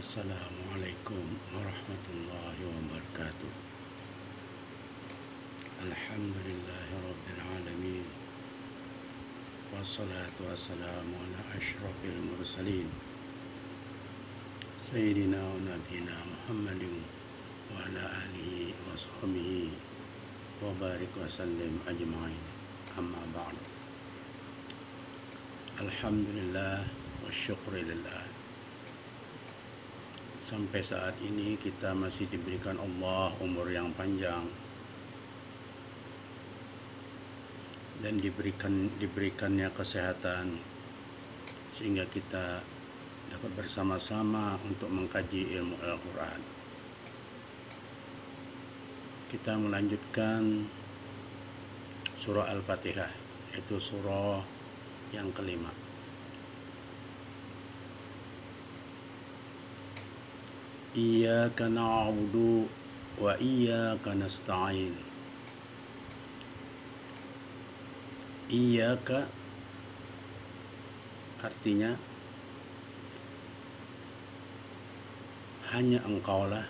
Assalamualaikum warahmatullahi wabarakatuh. Alhamdulillahi rabbil alamin. Wassalatu wassalamu ala asyrafil mursalin Sayyidina wa nabiyina Muhammadin wa ala alihi wa sahbihi wa barik wa sallim ajma'in. Amma ba'du. Alhamdulillah wa syukurillah. Sampai saat ini kita masih diberikan Allah umur yang panjang dan diberikannya kesehatan sehingga kita dapat bersama-sama untuk mengkaji ilmu Al-Quran. Kita melanjutkan surah Al-Fatihah, yaitu surah yang kelima. Iyyaka na'budu wa iyyaka nasta'in. Iyyaka artinya hanya Engkaulah.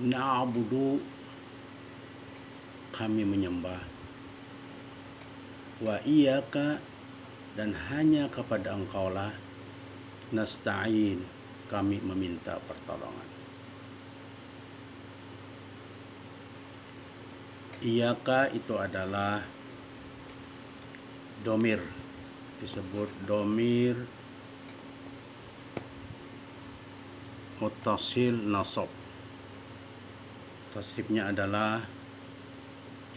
Na'budu kami menyembah. Wa iyyaka dan hanya kepada Engkaulah. Nasta'in kami meminta pertolongan. Iyyaka itu adalah domir, disebut domir muttasil nasab. Tasrifnya adalah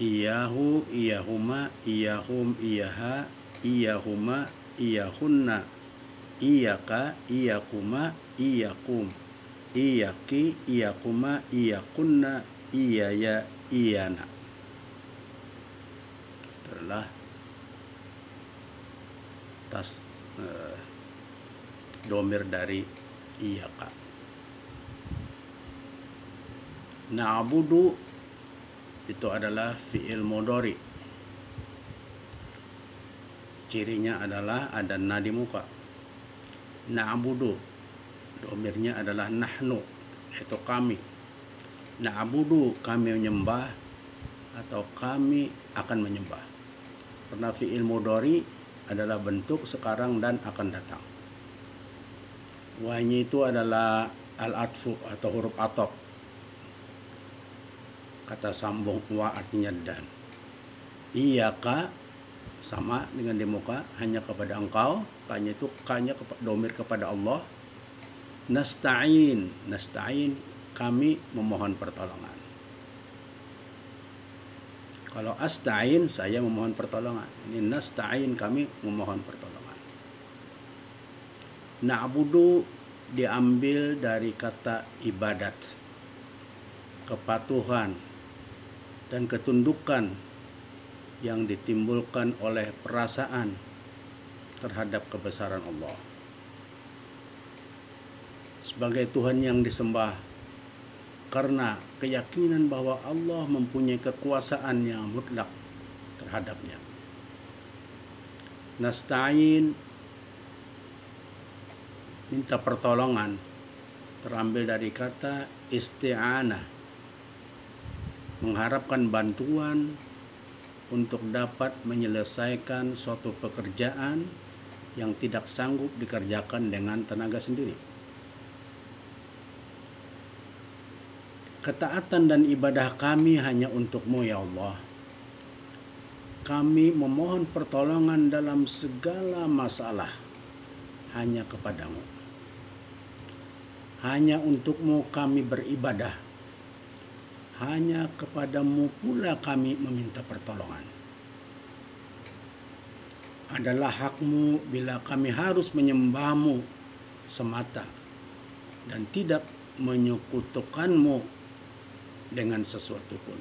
iyahu, iyahuma, iyahum, iyaha, iyahuma, iyahunna, iyaka, iyakuma, iyakum, iyaki, iyakuma, iyakunna, iyaya, iyana. Itulah domir dari iyaka. Na'budu itu adalah fi'il mudhari. Cirinya adalah ada na di muka. Na'budu domirnya adalah nahnu, yaitu kami. Na'budu kami menyembah atau kami akan menyembah. Karena fi'il mudhari adalah bentuk sekarang dan akan datang. Wahnya itu adalah al-atfu atau huruf atop. Kata sambung wa artinya dan. Iyaka sama dengan di muka, hanya kepada Engkau. Kanya itu kanya domir kepada Allah. Nasta'in, nasta'in kami memohon pertolongan. Kalau asta'in saya memohon pertolongan. Ini nasta'in kami memohon pertolongan. Na'budu diambil dari kata ibadat, kepatuhan dan ketundukan yang ditimbulkan oleh perasaan terhadap kebesaran Allah sebagai Tuhan yang disembah, karena keyakinan bahwa Allah mempunyai kekuasaan yang mutlak terhadapnya. Nasta'in minta pertolongan terambil dari kata isti'anah, mengharapkan bantuan untuk dapat menyelesaikan suatu pekerjaan yang tidak sanggup dikerjakan dengan tenaga sendiri. Ketaatan dan ibadah kami hanya untuk-Mu ya Allah. Kami memohon pertolongan dalam segala masalah hanya kepadamu. Hanya untuk-Mu kami beribadah. Hanya kepadamu pula kami meminta pertolongan. Adalah hak-Mu bila kami harus menyembah-Mu semata dan tidak menyekutukan-Mu dengan sesuatu pun.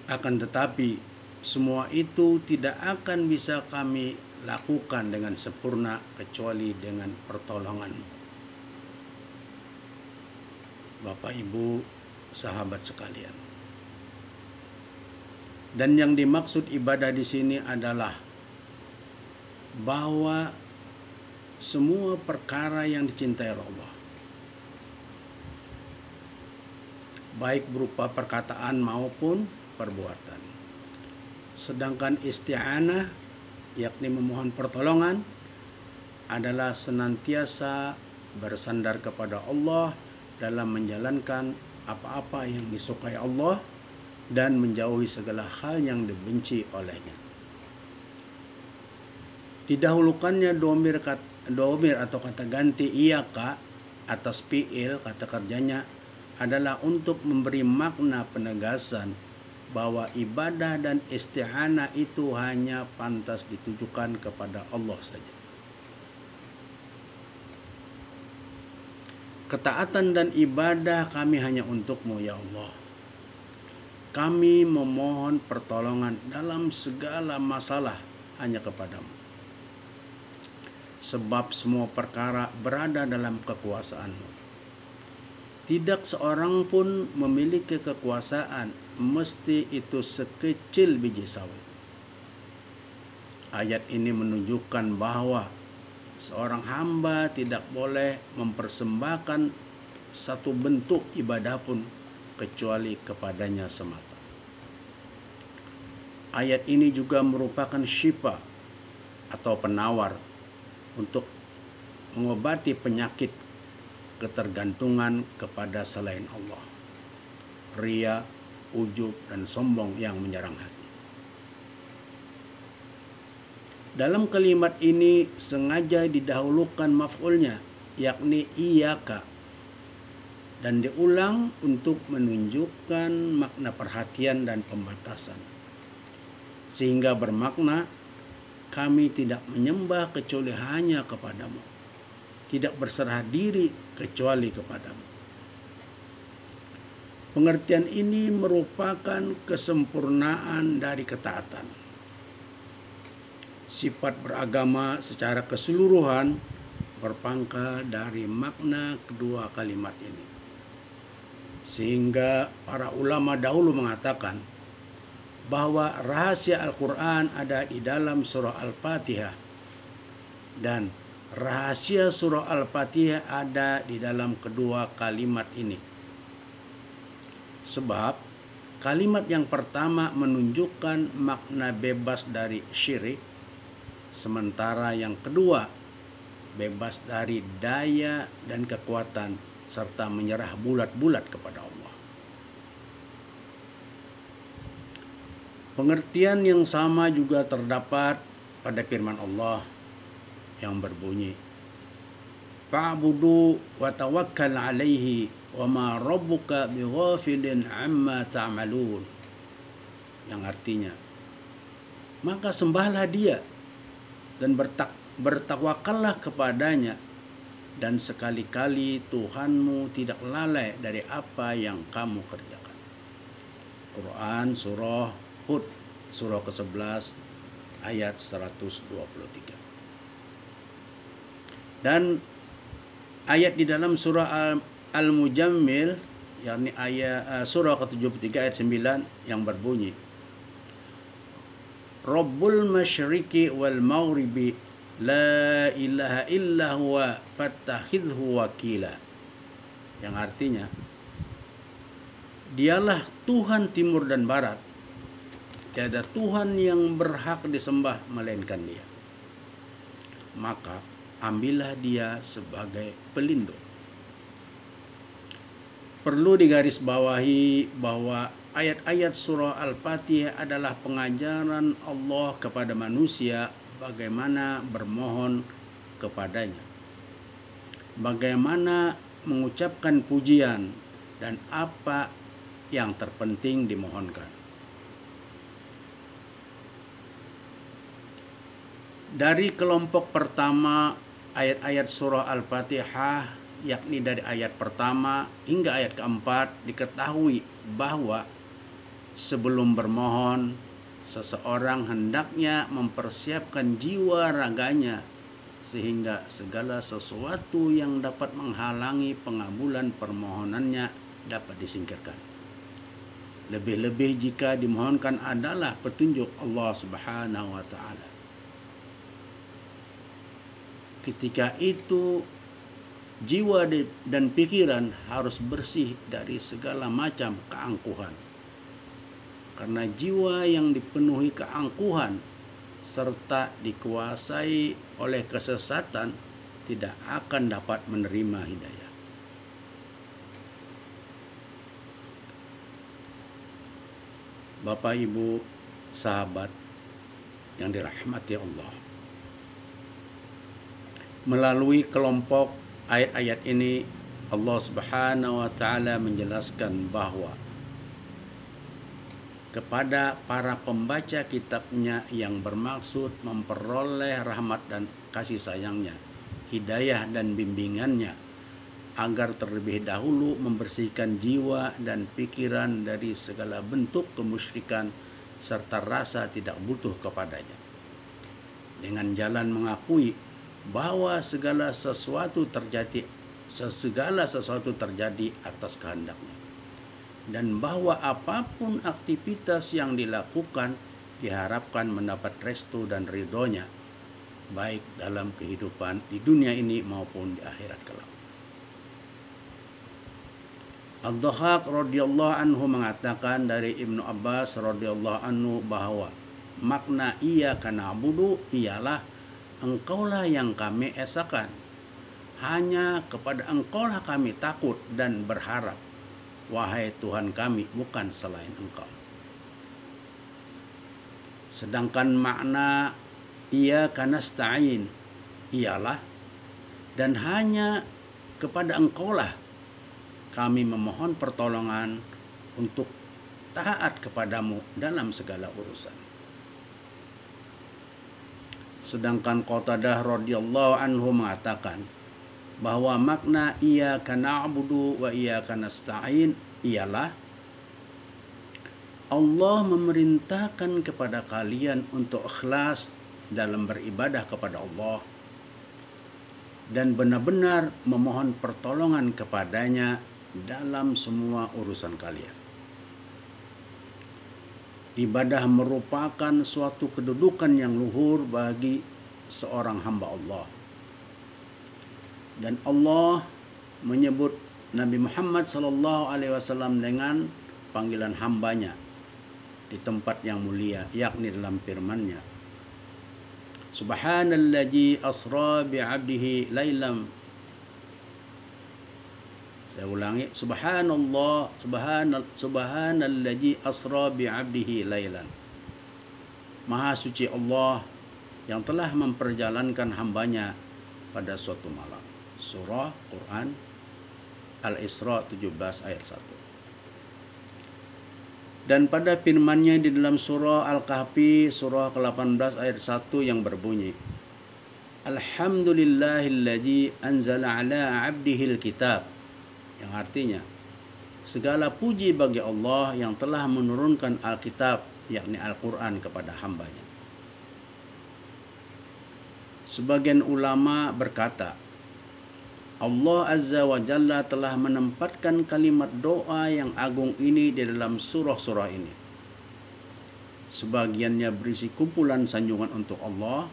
Akan tetapi semua itu tidak akan bisa kami lakukan dengan sempurna kecuali dengan pertolongan-Mu. Bapak, Ibu, sahabat sekalian. Dan yang dimaksud ibadah di sini adalah bahwa semua perkara yang dicintai oleh Allah, baik berupa perkataan maupun perbuatan. Sedangkan isti'anah, yakni memohon pertolongan, adalah senantiasa bersandar kepada Allah dalam menjalankan apa-apa yang disukai Allah dan menjauhi segala hal yang dibenci olehnya. Didahulukannya domir atau kata ganti iyaka atas fi'il kata kerjanya adalah untuk memberi makna penegasan bahwa ibadah dan isti'anah itu hanya pantas ditujukan kepada Allah saja. Ketaatan dan ibadah kami hanya untuk-Mu ya Allah. Kami memohon pertolongan dalam segala masalah hanya kepada-Mu. Sebab semua perkara berada dalam kekuasaan-Mu. Tidak seorang pun memiliki kekuasaan, mesti itu sekecil biji sawi. Ayat ini menunjukkan bahwa seorang hamba tidak boleh mempersembahkan satu bentuk ibadah pun kecuali kepadanya semata. Ayat ini juga merupakan syifa atau penawar untuk mengobati penyakit ketergantungan kepada selain Allah, ria, ujub, dan sombong yang menyerang hati. Dalam kalimat ini sengaja didahulukan maf'ulnya, yakni iyaka, dan diulang untuk menunjukkan makna perhatian dan pembatasan. Sehingga bermakna, kami tidak menyembah kecuali hanya kepadamu, tidak berserah diri kecuali kepadamu. Pengertian ini merupakan kesempurnaan dari ketaatan. Sifat beragama secara keseluruhan berpangkal dari makna kedua kalimat ini. Sehingga para ulama dahulu mengatakan bahwa rahasia Al-Quran ada di dalam surah Al-Fatihah dan rahasia surah Al-Fatihah ada di dalam kedua kalimat ini. Sebab kalimat yang pertama menunjukkan makna bebas dari syirik, sementara yang kedua bebas dari daya dan kekuatan serta menyerah bulat-bulat kepada Allah. Pengertian yang sama juga terdapat pada firman Allah yang berbunyi, fa'budu wa tawakkal 'alaihi wa ma rabbuka bighafilin 'amma ta'malun. Yang artinya, maka sembahlah Dia dan bertawakallah kepadanya, dan sekali-kali Tuhanmu tidak lalai dari apa yang kamu kerjakan. Quran surah Hud surah ke-11 ayat 123. Dan ayat di dalam surah Al-Mujammil, yakni ayat surah ke-73 ayat 9 yang berbunyi, Rabbul masyriqi wal maghribi la ilaha illa huwa fattakhidhu wakila. Yang artinya, Dialah Tuhan timur dan barat, tiada Tuhan yang berhak disembah melainkan Dia. Maka ambillah Dia sebagai pelindung. Perlu digarisbawahi bahwa ayat-ayat surah Al-Fatihah adalah pengajaran Allah kepada manusia bagaimana bermohon kepadanya, bagaimana mengucapkan pujian, dan apa yang terpenting dimohonkan. Dari kelompok pertama ayat-ayat surah Al-Fatihah, yakni dari ayat pertama hingga ayat keempat, diketahui bahwa sebelum bermohon, seseorang hendaknya mempersiapkan jiwa raganya sehingga segala sesuatu yang dapat menghalangi pengabulan permohonannya dapat disingkirkan. Lebih-lebih jika dimohonkan adalah petunjuk Allah Subhanahu wa taala. ketika itu jiwa dan pikiran harus bersih dari segala macam keangkuhan. Karena jiwa yang dipenuhi keangkuhan serta dikuasai oleh kesesatan tidak akan dapat menerima hidayah. Bapak, Ibu, sahabat yang dirahmati Allah, melalui kelompok ayat-ayat ini Allah Subhanahu wa taala menjelaskan bahwa kepada para pembaca kitabnya yang bermaksud memperoleh rahmat dan kasih sayangnya, hidayah dan bimbingannya, agar terlebih dahulu membersihkan jiwa dan pikiran dari segala bentuk kemusyrikan serta rasa tidak butuh kepadanya, dengan jalan mengakui bahwa segala sesuatu terjadi atas kehendaknya, dan bahwa apapun aktivitas yang dilakukan diharapkan mendapat restu dan ridhonya, baik dalam kehidupan di dunia ini maupun di akhirat kelak. Ad-Dhahhak radhiyallahu anhu mengatakan dari Ibnu Abbas radhiyallahu anhu bahwa makna iyyaka na'budu ialah engkaulah yang kami esakan, hanya kepada engkaulah kami takut dan berharap, wahai Tuhan kami, bukan selain engkau. Sedangkan makna iyyaka nasta'in ialah dan hanya kepada engkaulah kami memohon pertolongan untuk taat kepadamu dalam segala urusan. Sedangkan Qatadah radhiyallahu anhu mengatakan bahwa makna iyyaka na'budu wa iyyaka nasta'in ialah Allah memerintahkan kepada kalian untuk ikhlas dalam beribadah kepada Allah dan benar-benar memohon pertolongan kepadanya dalam semua urusan kalian. Ibadah merupakan suatu kedudukan yang luhur bagi seorang hamba Allah. Dan Allah menyebut Nabi Muhammad SAW dengan panggilan hambanya di tempat yang mulia, yakni dalam firman-Nya, Subhanalladzi asra bi'abdihi lailam. Saya ulangi, subhanalladzi asra bi'abdihi lailan. Maha suci Allah yang telah memperjalankan hambanya pada suatu malam. Surah Quran Al-Isra 17 ayat 1. Dan pada firman-Nya di dalam surah Al-Kahfi surah ke-18 ayat 1 yang berbunyi, Alhamdulillahilladzi anzala ala 'abdihil kitab, yang artinya segala puji bagi Allah yang telah menurunkan Alkitab, yakni Al-Quran, kepada hambanya. Sebagian ulama berkata, Allah Azza wa Jalla telah menempatkan kalimat doa yang agung ini di dalam surah-surah ini. Sebagiannya berisi kumpulan sanjungan untuk Allah,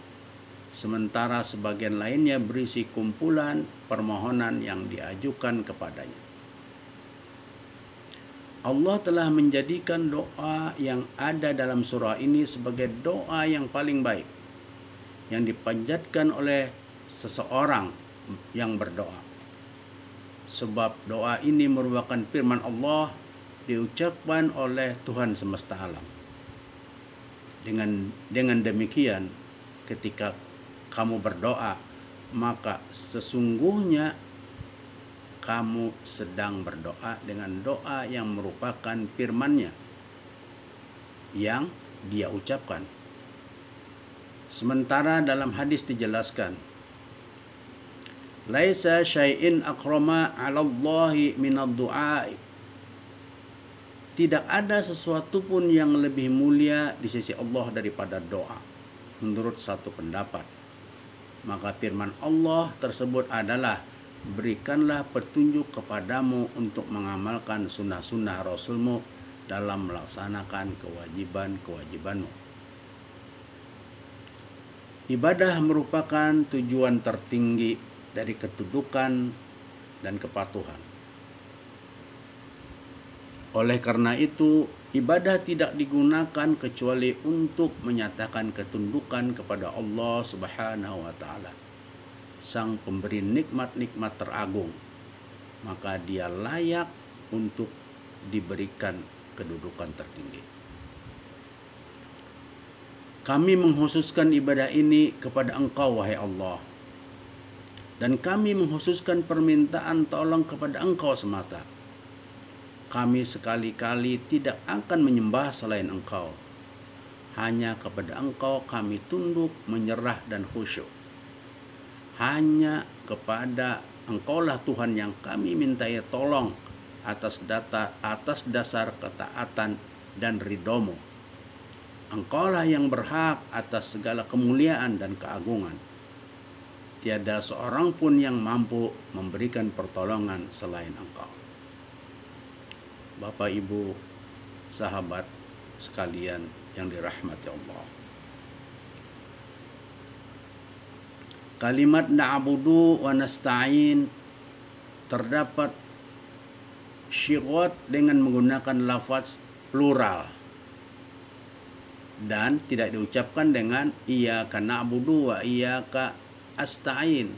sementara sebagian lainnya berisi kumpulan permohonan yang diajukan kepadanya. Allah telah menjadikan doa yang ada dalam surah ini sebagai doa yang paling baik yang dipanjatkan oleh seseorang yang berdoa. Sebab doa ini merupakan firman Allah diucapkan oleh Tuhan semesta alam. Dengan demikian, ketika kamu berdoa, maka sesungguhnya kamu sedang berdoa dengan doa yang merupakan firman-Nya yang Dia ucapkan. Sementara dalam hadis dijelaskan, laisa syai'in akrama 'ala Allahi minad du'a. Tidak ada sesuatu pun yang lebih mulia di sisi Allah daripada doa, menurut satu pendapat. Maka firman Allah tersebut adalah, berikanlah petunjuk kepadamu untuk mengamalkan sunnah-sunnah Rasulmu dalam melaksanakan kewajiban-kewajibanmu. Ibadah merupakan tujuan tertinggi dari kedudukan dan kepatuhan. Oleh karena itu, ibadah tidak digunakan kecuali untuk menyatakan ketundukan kepada Allah Subhanahu wa taala, Sang pemberi nikmat-nikmat teragung. Maka dia layak untuk diberikan kedudukan tertinggi. Kami mengkhususkan ibadah ini kepada Engkau, wahai Allah. Dan kami mengkhususkan permintaan tolong kepada Engkau semata. Kami sekali-kali tidak akan menyembah selain Engkau. Hanya kepada Engkau kami tunduk, menyerah, dan khusyuk. Hanya kepada Engkaulah Tuhan yang kami mintai tolong atas dasar ketaatan dan ridho-Mu. Engkaulah yang berhak atas segala kemuliaan dan keagungan. Tiada seorang pun yang mampu memberikan pertolongan selain Engkau. Bapak, Ibu, sahabat sekalian yang dirahmati Allah. Kalimat na'budu wa nasta'in terdapat syighot dengan menggunakan lafaz plural dan tidak diucapkan dengan iyyaka na'budu wa iyyaka asta'in.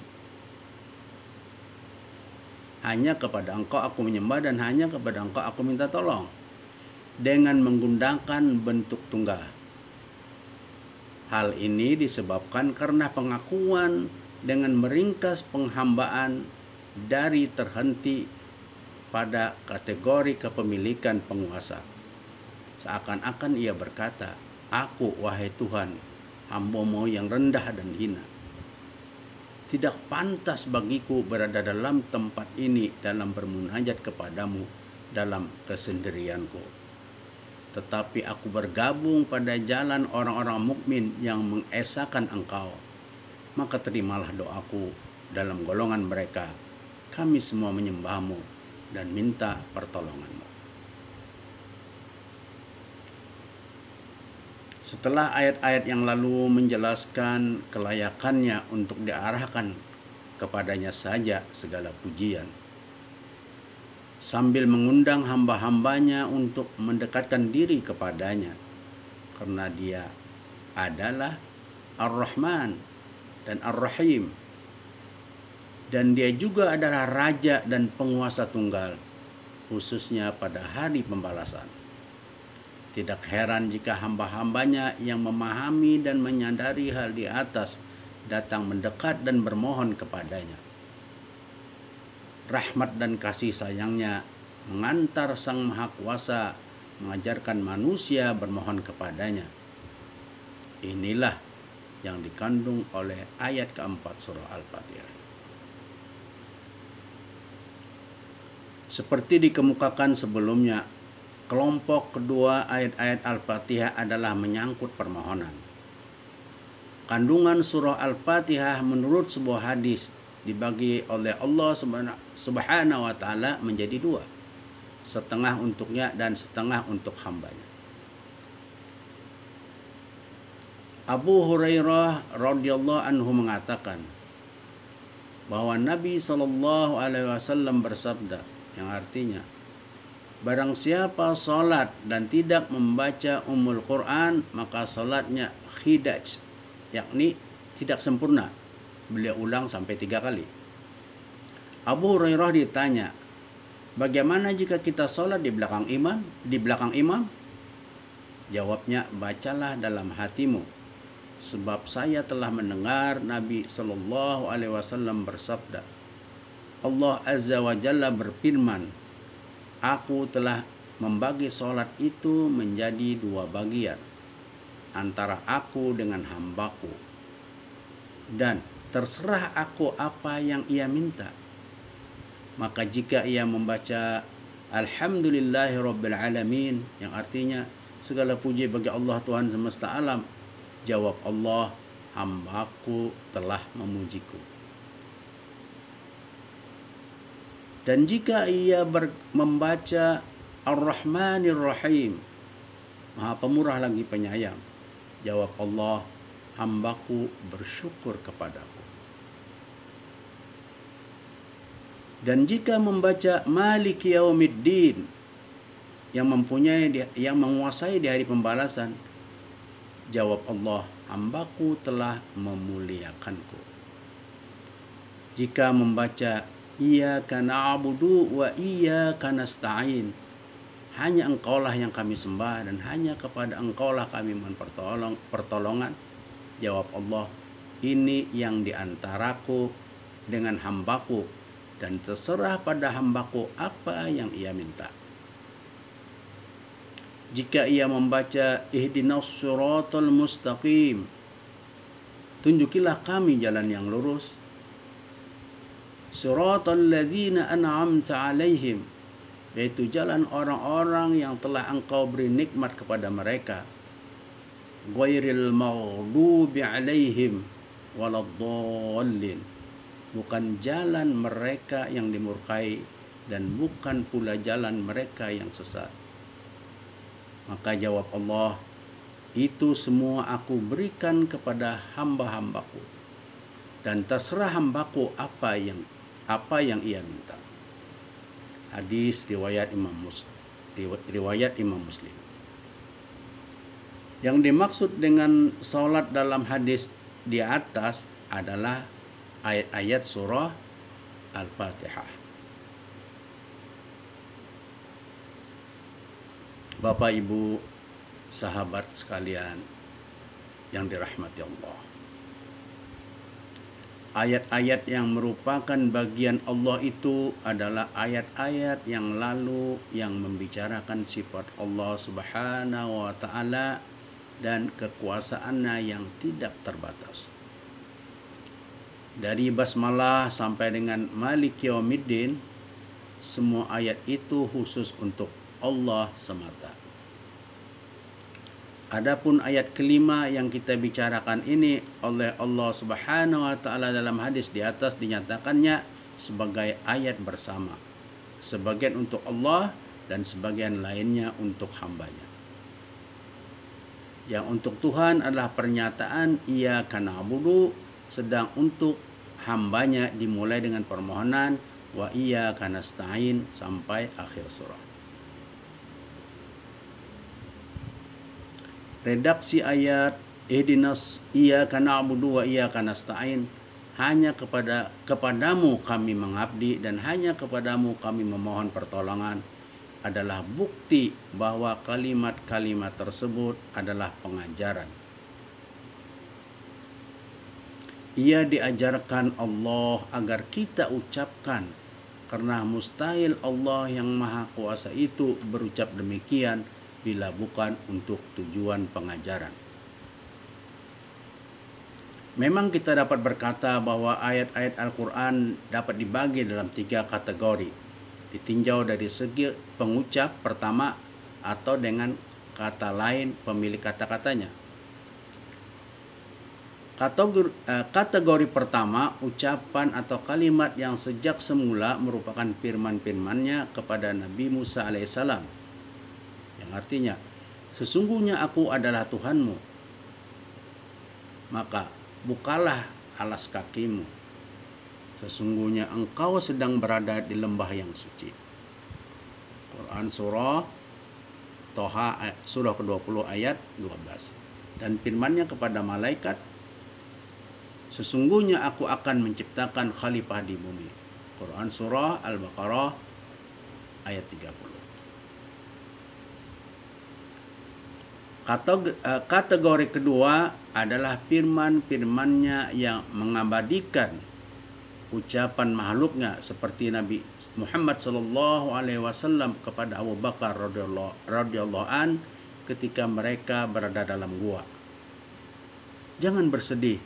Hanya kepada Engkau aku menyembah dan hanya kepada Engkau aku minta tolong, dengan menggunakan bentuk tunggal. Hal ini disebabkan karena pengakuan dengan meringkas penghambaan dari terhenti pada kategori kepemilikan penguasa. Seakan-akan ia berkata, "Aku, wahai Tuhan, hamba-Mu yang rendah dan hina. Tidak pantas bagiku berada dalam tempat ini dalam bermunajat kepadamu dalam kesendirianku. Tetapi aku bergabung pada jalan orang-orang mukmin yang mengesahkan Engkau. Maka terimalah doaku dalam golongan mereka. Kami semua menyembah-Mu dan minta pertolongan-Mu." Setelah ayat-ayat yang lalu menjelaskan kelayakannya untuk diarahkan kepadanya saja segala pujian, sambil mengundang hamba-hambanya untuk mendekatkan diri kepadanya, karena dia adalah Ar-Rahman dan Ar-Rahim, dan dia juga adalah Raja dan penguasa tunggal, khususnya pada hari pembalasan. Tidak heran jika hamba-hambanya yang memahami dan menyadari hal di atas datang mendekat dan bermohon kepadanya. Rahmat dan kasih sayangnya mengantar Sang Maha Kuasa mengajarkan manusia bermohon kepadanya. Inilah yang dikandung oleh ayat keempat surah Al-Fatihah. Seperti dikemukakan sebelumnya, kelompok kedua ayat-ayat Al-Fatihah adalah menyangkut permohonan. Kandungan surah Al-Fatihah menurut sebuah hadis dibagi oleh Allah Subhanahu wa taala menjadi dua, setengah untuknya dan setengah untuk hambanya. Abu Hurairah radhiyallahu anhu mengatakan bahwa Nabi SAW bersabda, yang artinya, barang siapa salat dan tidak membaca Ummul Quran, maka salatnya khidaj, yakni tidak sempurna. Beliau ulang sampai 3 kali. Abu Hurairah ditanya, bagaimana jika kita salat di belakang imam? Jawabnya, bacalah dalam hatimu, sebab saya telah mendengar Nabi SAW bersabda, Allah Azza wa Jalla berfirman, Aku telah membagi sholat itu menjadi 2 bagian, antara aku dengan hambaku, dan terserah aku apa yang ia minta. Maka jika ia membaca Alhamdulillahirabbil alamin, yang artinya segala puji bagi Allah Tuhan semesta alam, jawab Allah, hambaku telah memujiku. Dan jika ia membaca Ar-Rahmanir Rahim, Maha Pemurah lagi penyayang, jawab Allah, hambaku bersyukur kepadaku. Dan jika membaca Maliki Yaumiddin, yang menguasai di hari pembalasan, jawab Allah, hambaku telah memuliakanku. Jika membaca Iyyaka na'budu wa iyyaka nasta'in, hanya Engkaulah yang kami sembah dan hanya kepada Engkaulah kami mohon pertolongan, jawab Allah, ini yang diantaraku dengan hambaku, dan terserah pada hambaku apa yang ia minta. Jika ia membaca ihdinas siratal mustaqim, tunjukilah kami jalan yang lurus, siratal ladzina an'amta alaihim, yaitu jalan orang-orang yang telah Engkau beri nikmat kepada mereka, ghairil maghdubi alaihim waladdallin, bukan jalan mereka yang dimurkai dan bukan pula jalan mereka yang sesat. Maka jawab Allah, itu semua aku berikan kepada hamba-hambaku, dan terserah hambaku apa yang ia minta. Hadis riwayat Imam Muslim. Yang dimaksud dengan salat dalam hadis di atas adalah ayat-ayat surah Al-Fatihah. Bapak, Ibu, sahabat sekalian yang dirahmati Allah, ayat-ayat yang merupakan bagian Allah itu adalah ayat-ayat yang lalu yang membicarakan sifat Allah Subhanahu wa ta'ala dan kekuasaannya yang tidak terbatas. Dari basmalah sampai dengan Maliki Yaumiddin, semua ayat itu khusus untuk Allah semata. Adapun ayat kelima yang kita bicarakan ini oleh Allah Subhanahu wa ta'ala dalam hadis di atas dinyatakannya sebagai ayat bersama, sebagian untuk Allah dan sebagian lainnya untuk hambanya. Yang untuk Tuhan adalah pernyataan Iyyaka na'budu, sedang untuk hambanya dimulai dengan permohonan wa iyyaka nasta'in sampai akhir surah. Redaksi ayat ihdinas iyyaka na'budu wa iyyaka nasta'in, hanya kepadamu kami mengabdi dan hanya kepadamu kami memohon pertolongan, adalah bukti bahwa kalimat-kalimat tersebut adalah pengajaran. Ia diajarkan Allah agar kita ucapkan, karena mustahil Allah yang Maha Kuasa itu berucap demikian bila bukan untuk tujuan pengajaran. Memang kita dapat berkata bahwa ayat-ayat Al-Quran dapat dibagi dalam 3 kategori. Ditinjau dari segi pengucap pertama atau dengan kata lain pemilik kata-katanya. Kategori pertama, ucapan atau kalimat yang sejak semula merupakan firman-firmannya kepada Nabi Musa alaihissalam, yang artinya, sesungguhnya aku adalah Tuhanmu, maka bukalah alas kakimu, sesungguhnya engkau sedang berada di lembah yang suci. Quran surah Toha surah ke-20 ayat 12. Dan firman-Nya kepada malaikat, sesungguhnya aku akan menciptakan khalifah di bumi. Quran surah Al-Baqarah ayat 30. Kategori kedua adalah firman-firman-Nya yang mengabadikan ucapan makhluknya, seperti Nabi Muhammad SAW kepada Abu Bakar radhiyallahu an ketika mereka berada dalam gua. Jangan bersedih,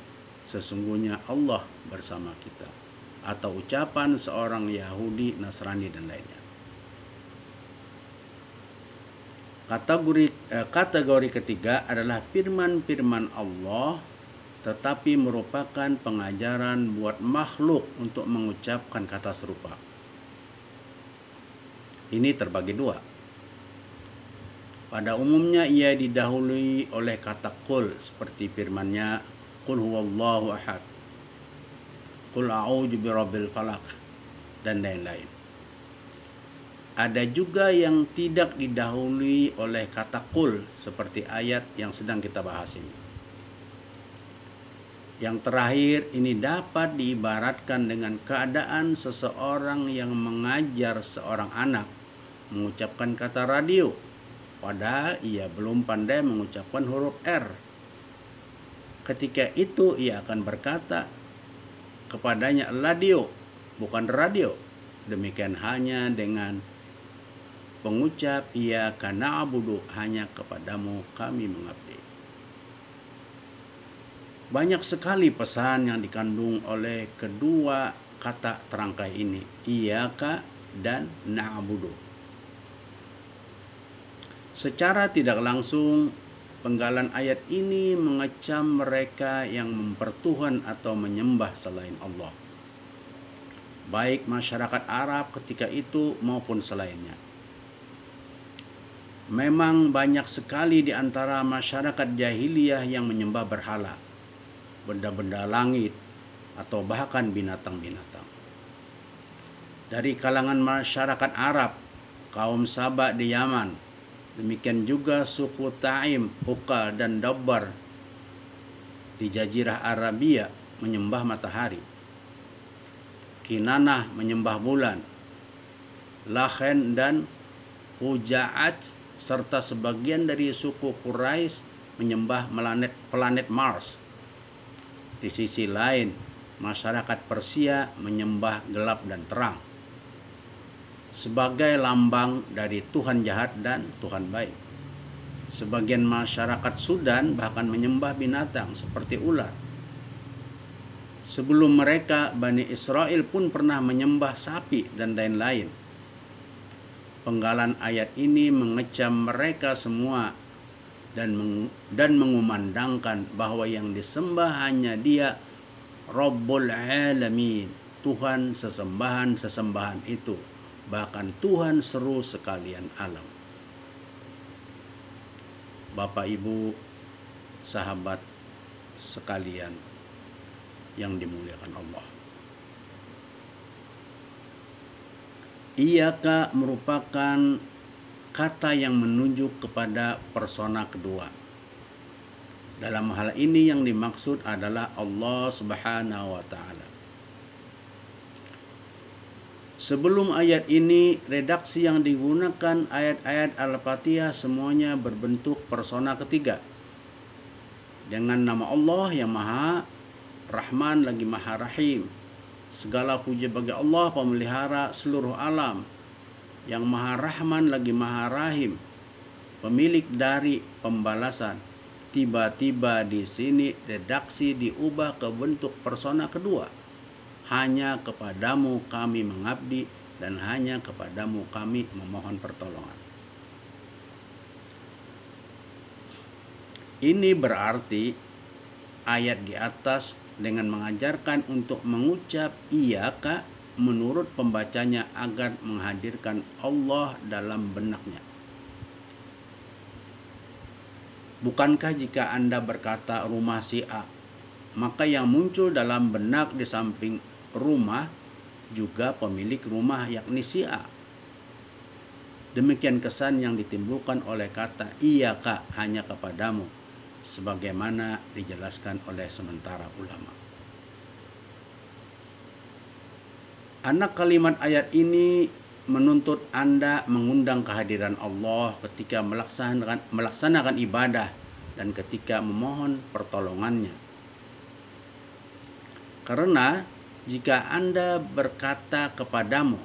sesungguhnya Allah bersama kita. Atau ucapan seorang Yahudi, Nasrani dan lainnya. Kategori ketiga adalah firman-firman Allah tetapi merupakan pengajaran buat makhluk untuk mengucapkan kata serupa. Ini terbagi dua. Pada umumnya ia didahului oleh kata qul seperti firman-Nya, qul huwallahu ahad, qul a'udzu birabbil falaq, dan lain-lain. Ada juga yang tidak didahului oleh kata qul seperti ayat yang sedang kita bahas ini. Yang terakhir ini dapat diibaratkan dengan keadaan seseorang yang mengajar seorang anak mengucapkan kata radio, padahal ia belum pandai mengucapkan huruf R. Ketika itu ia akan berkata kepadanya radio, bukan radio. Demikian halnya dengan pengucap iyyaka na'budu, hanya kepadamu kami mengabdi. Banyak sekali pesan yang dikandung oleh kedua kata terangkai ini, iyyaka dan na'budu. Secara tidak langsung, penggalan ayat ini mengecam mereka yang mempertuhan atau menyembah selain Allah, baik masyarakat Arab ketika itu maupun selainnya. Memang banyak sekali di antara masyarakat jahiliyah yang menyembah berhala, benda-benda langit, atau bahkan binatang-binatang. Dari kalangan masyarakat Arab, kaum Saba di Yaman, demikian juga suku Ta'im, Ukal, dan Dabbar di Jazirah Arabia menyembah matahari. Kinanah menyembah bulan. Lakhen dan Huja'at serta sebagian dari suku Quraisy menyembah planet Mars. Di sisi lain, masyarakat Persia menyembah gelap dan terang sebagai lambang dari Tuhan jahat dan Tuhan baik. Sebagian masyarakat Sudan bahkan menyembah binatang seperti ular. Sebelum mereka, Bani Israel pun pernah menyembah sapi dan lain-lain. Penggalan ayat ini mengecam mereka semua dan mengumandangkan bahwa yang disembah hanya Dia, Rabbul Alamin, Tuhan sesembahan-sesembahan itu, bahkan Tuhan seru sekalian alam. Bapak Ibu, sahabat sekalian yang dimuliakan Allah, iyyaka merupakan kata yang menunjuk kepada persona kedua. Dalam hal ini yang dimaksud adalah Allah Subhanahu wa Ta'ala. Sebelum ayat ini, redaksi yang digunakan ayat-ayat Al-Fatihah semuanya berbentuk persona ketiga, dengan nama Allah yang Maha Rahman lagi Maha Rahim. Segala puji bagi Allah, pemelihara seluruh alam, yang Maha Rahman lagi Maha Rahim, pemilik dari pembalasan. Tiba-tiba di sini redaksi diubah ke bentuk persona kedua. Hanya kepadamu kami mengabdi dan hanya kepadamu kami memohon pertolongan. Ini berarti ayat di atas dengan mengajarkan untuk mengucap iyyaka menurut pembacanya agar menghadirkan Allah dalam benaknya. Bukankah jika Anda berkata rumah si A, maka yang muncul dalam benak di samping rumah juga pemilik rumah, yakni si A. Demikian kesan yang ditimbulkan oleh kata iyyaka, hanya kepadamu, sebagaimana dijelaskan oleh sementara ulama. Anak kalimat ayat ini menuntut Anda mengundang kehadiran Allah ketika melaksanakan ibadah dan ketika memohon pertolongannya. Karena jika Anda berkata kepadamu,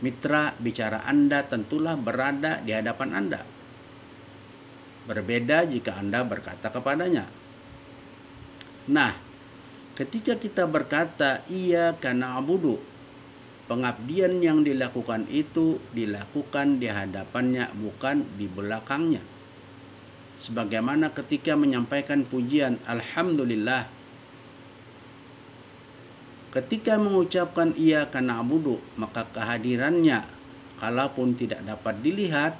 mitra bicara Anda tentulah berada di hadapan Anda. Berbeda jika Anda berkata kepadanya. Nah, ketika kita berkata iyyaka na'budu, pengabdian yang dilakukan itu dilakukan di hadapannya, bukan di belakangnya. Sebagaimana ketika menyampaikan pujian alhamdulillah, ketika mengucapkan iyyaka na'budu, maka kehadirannya kalaupun tidak dapat dilihat,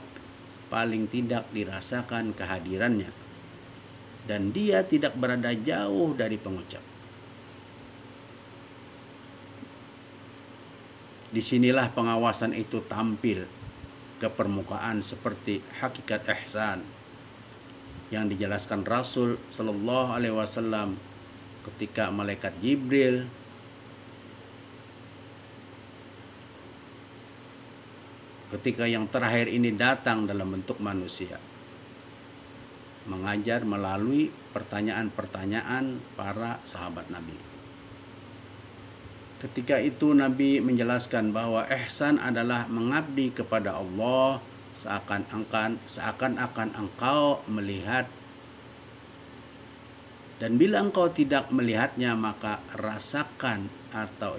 paling tidak dirasakan kehadirannya. dan dia tidak berada jauh dari pengucap. Disinilah pengawasan itu tampil ke permukaan seperti hakikat ihsan yang dijelaskan Rasul Shallallahu Alaihi Wasallam ketika malaikat Jibril ketika yang terakhir ini datang dalam bentuk manusia, mengajar melalui pertanyaan-pertanyaan para sahabat Nabi. Ketika itu Nabi menjelaskan bahwa ihsan adalah mengabdi kepada Allah seakan-akan engkau melihat, dan bila engkau tidak melihatnya maka rasakan atau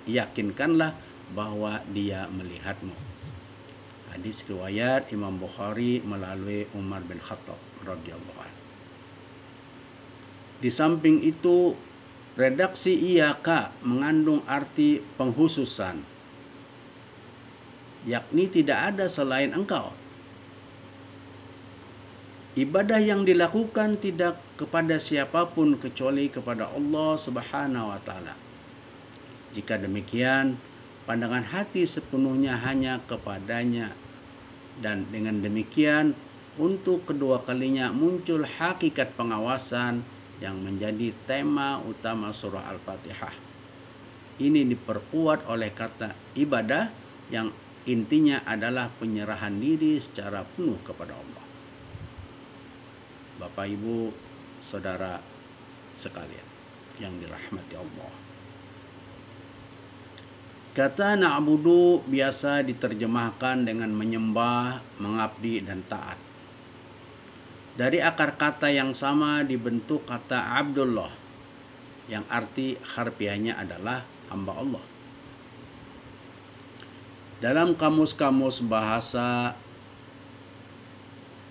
yakinkanlah bahwa dia melihatmu. Hadis riwayat Imam Bukhari melalui Umar bin Khattab radhiyallahu anhu. Di samping itu, redaksi iyaka mengandung arti penghususan, yakni tidak ada selain engkau. Ibadah yang dilakukan tidak kepada siapapun kecuali kepada Allah Subhanahu wa taala. Jika demikian, pandangan hati sepenuhnya hanya kepadanya, dan dengan demikian untuk kedua kalinya muncul hakikat pengawasan yang menjadi tema utama surah Al-Fatihah. Ini diperkuat oleh kata ibadah yang intinya adalah penyerahan diri secara penuh kepada Allah. Bapak, Ibu, Saudara sekalian yang dirahmati Allah. Kata na'budu biasa diterjemahkan dengan menyembah, mengabdi, dan taat. Dari akar kata yang sama dibentuk kata Abdullah yang arti harfiahnya adalah hamba Allah. Dalam kamus-kamus bahasa,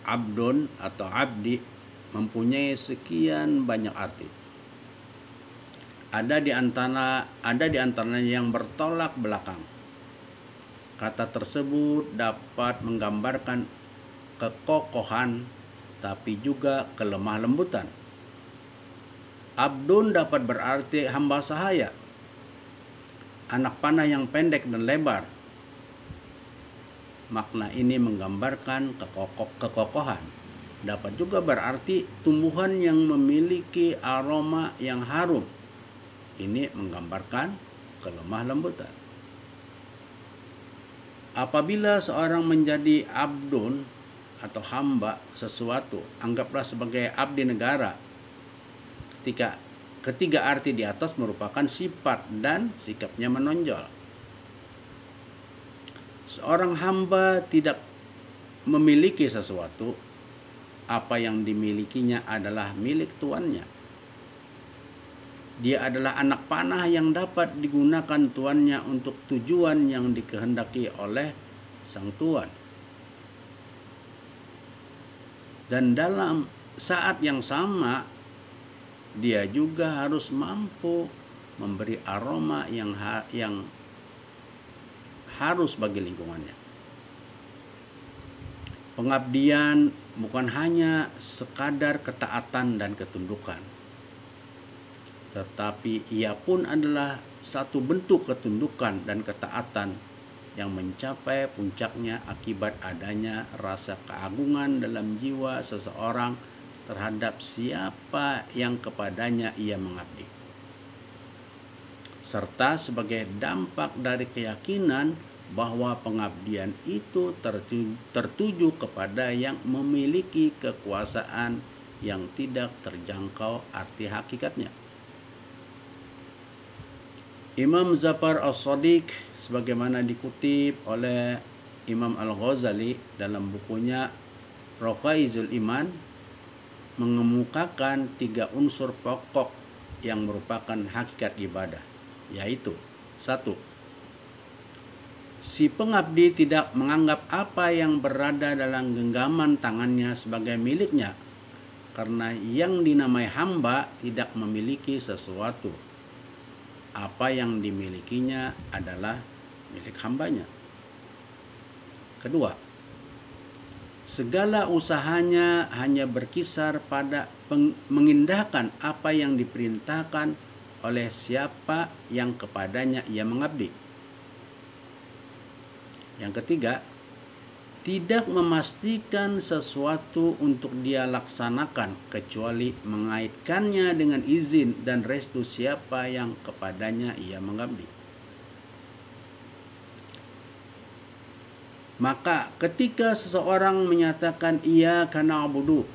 abdun atau abdi mempunyai sekian banyak arti. Ada di antaranya yang bertolak belakang. Kata tersebut dapat menggambarkan kekokohan tapi juga kelemah lembutan. Abdun dapat berarti hamba sahaya, anak panah yang pendek dan lebar. Makna ini menggambarkan kekokohan. Dapat juga berarti tumbuhan yang memiliki aroma yang harum. Ini menggambarkan kelemah lembutan. Apabila seorang menjadi abdun atau hamba sesuatu, anggaplah sebagai abdi negara. Ketiga arti di atas merupakan sifat dan sikapnya menonjol. Seorang hamba tidak memiliki sesuatu, apa yang dimilikinya adalah milik tuannya. Dia adalah anak panah yang dapat digunakan tuannya untuk tujuan yang dikehendaki oleh sang tuan. Dan dalam saat yang sama, dia juga harus mampu memberi aroma yang harus bagi lingkungannya. Pengabdian bukan hanya sekadar ketaatan dan ketundukan, tetapi ia pun adalah satu bentuk ketundukan dan ketaatan yang mencapai puncaknya akibat adanya rasa keagungan dalam jiwa seseorang terhadap siapa yang kepadanya ia mengabdi, serta sebagai dampak dari keyakinan bahwa pengabdian itu tertuju kepada yang memiliki kekuasaan yang tidak terjangkau arti hakikatnya. Imam Zafar As-Shadiq sebagaimana dikutip oleh Imam Al-Ghazali dalam bukunya Raqaizul Iman mengemukakan 3 unsur pokok yang merupakan hakikat ibadah, yaitu 1. Si pengabdi tidak menganggap apa yang berada dalam genggaman tangannya sebagai miliknya, karena yang dinamai hamba tidak memiliki sesuatu. Apa yang dimilikinya adalah milik hambanya. Kedua, Segala usahanya hanya berkisar pada mengindahkan apa yang diperintahkan oleh siapa yang kepadanya ia mengabdi. Yang ketiga, tidak memastikan sesuatu untuk dia laksanakan kecuali mengaitkannya dengan izin dan restu siapa yang kepadanya ia mengabdi. Maka ketika seseorang menyatakan iyyaka na'budu,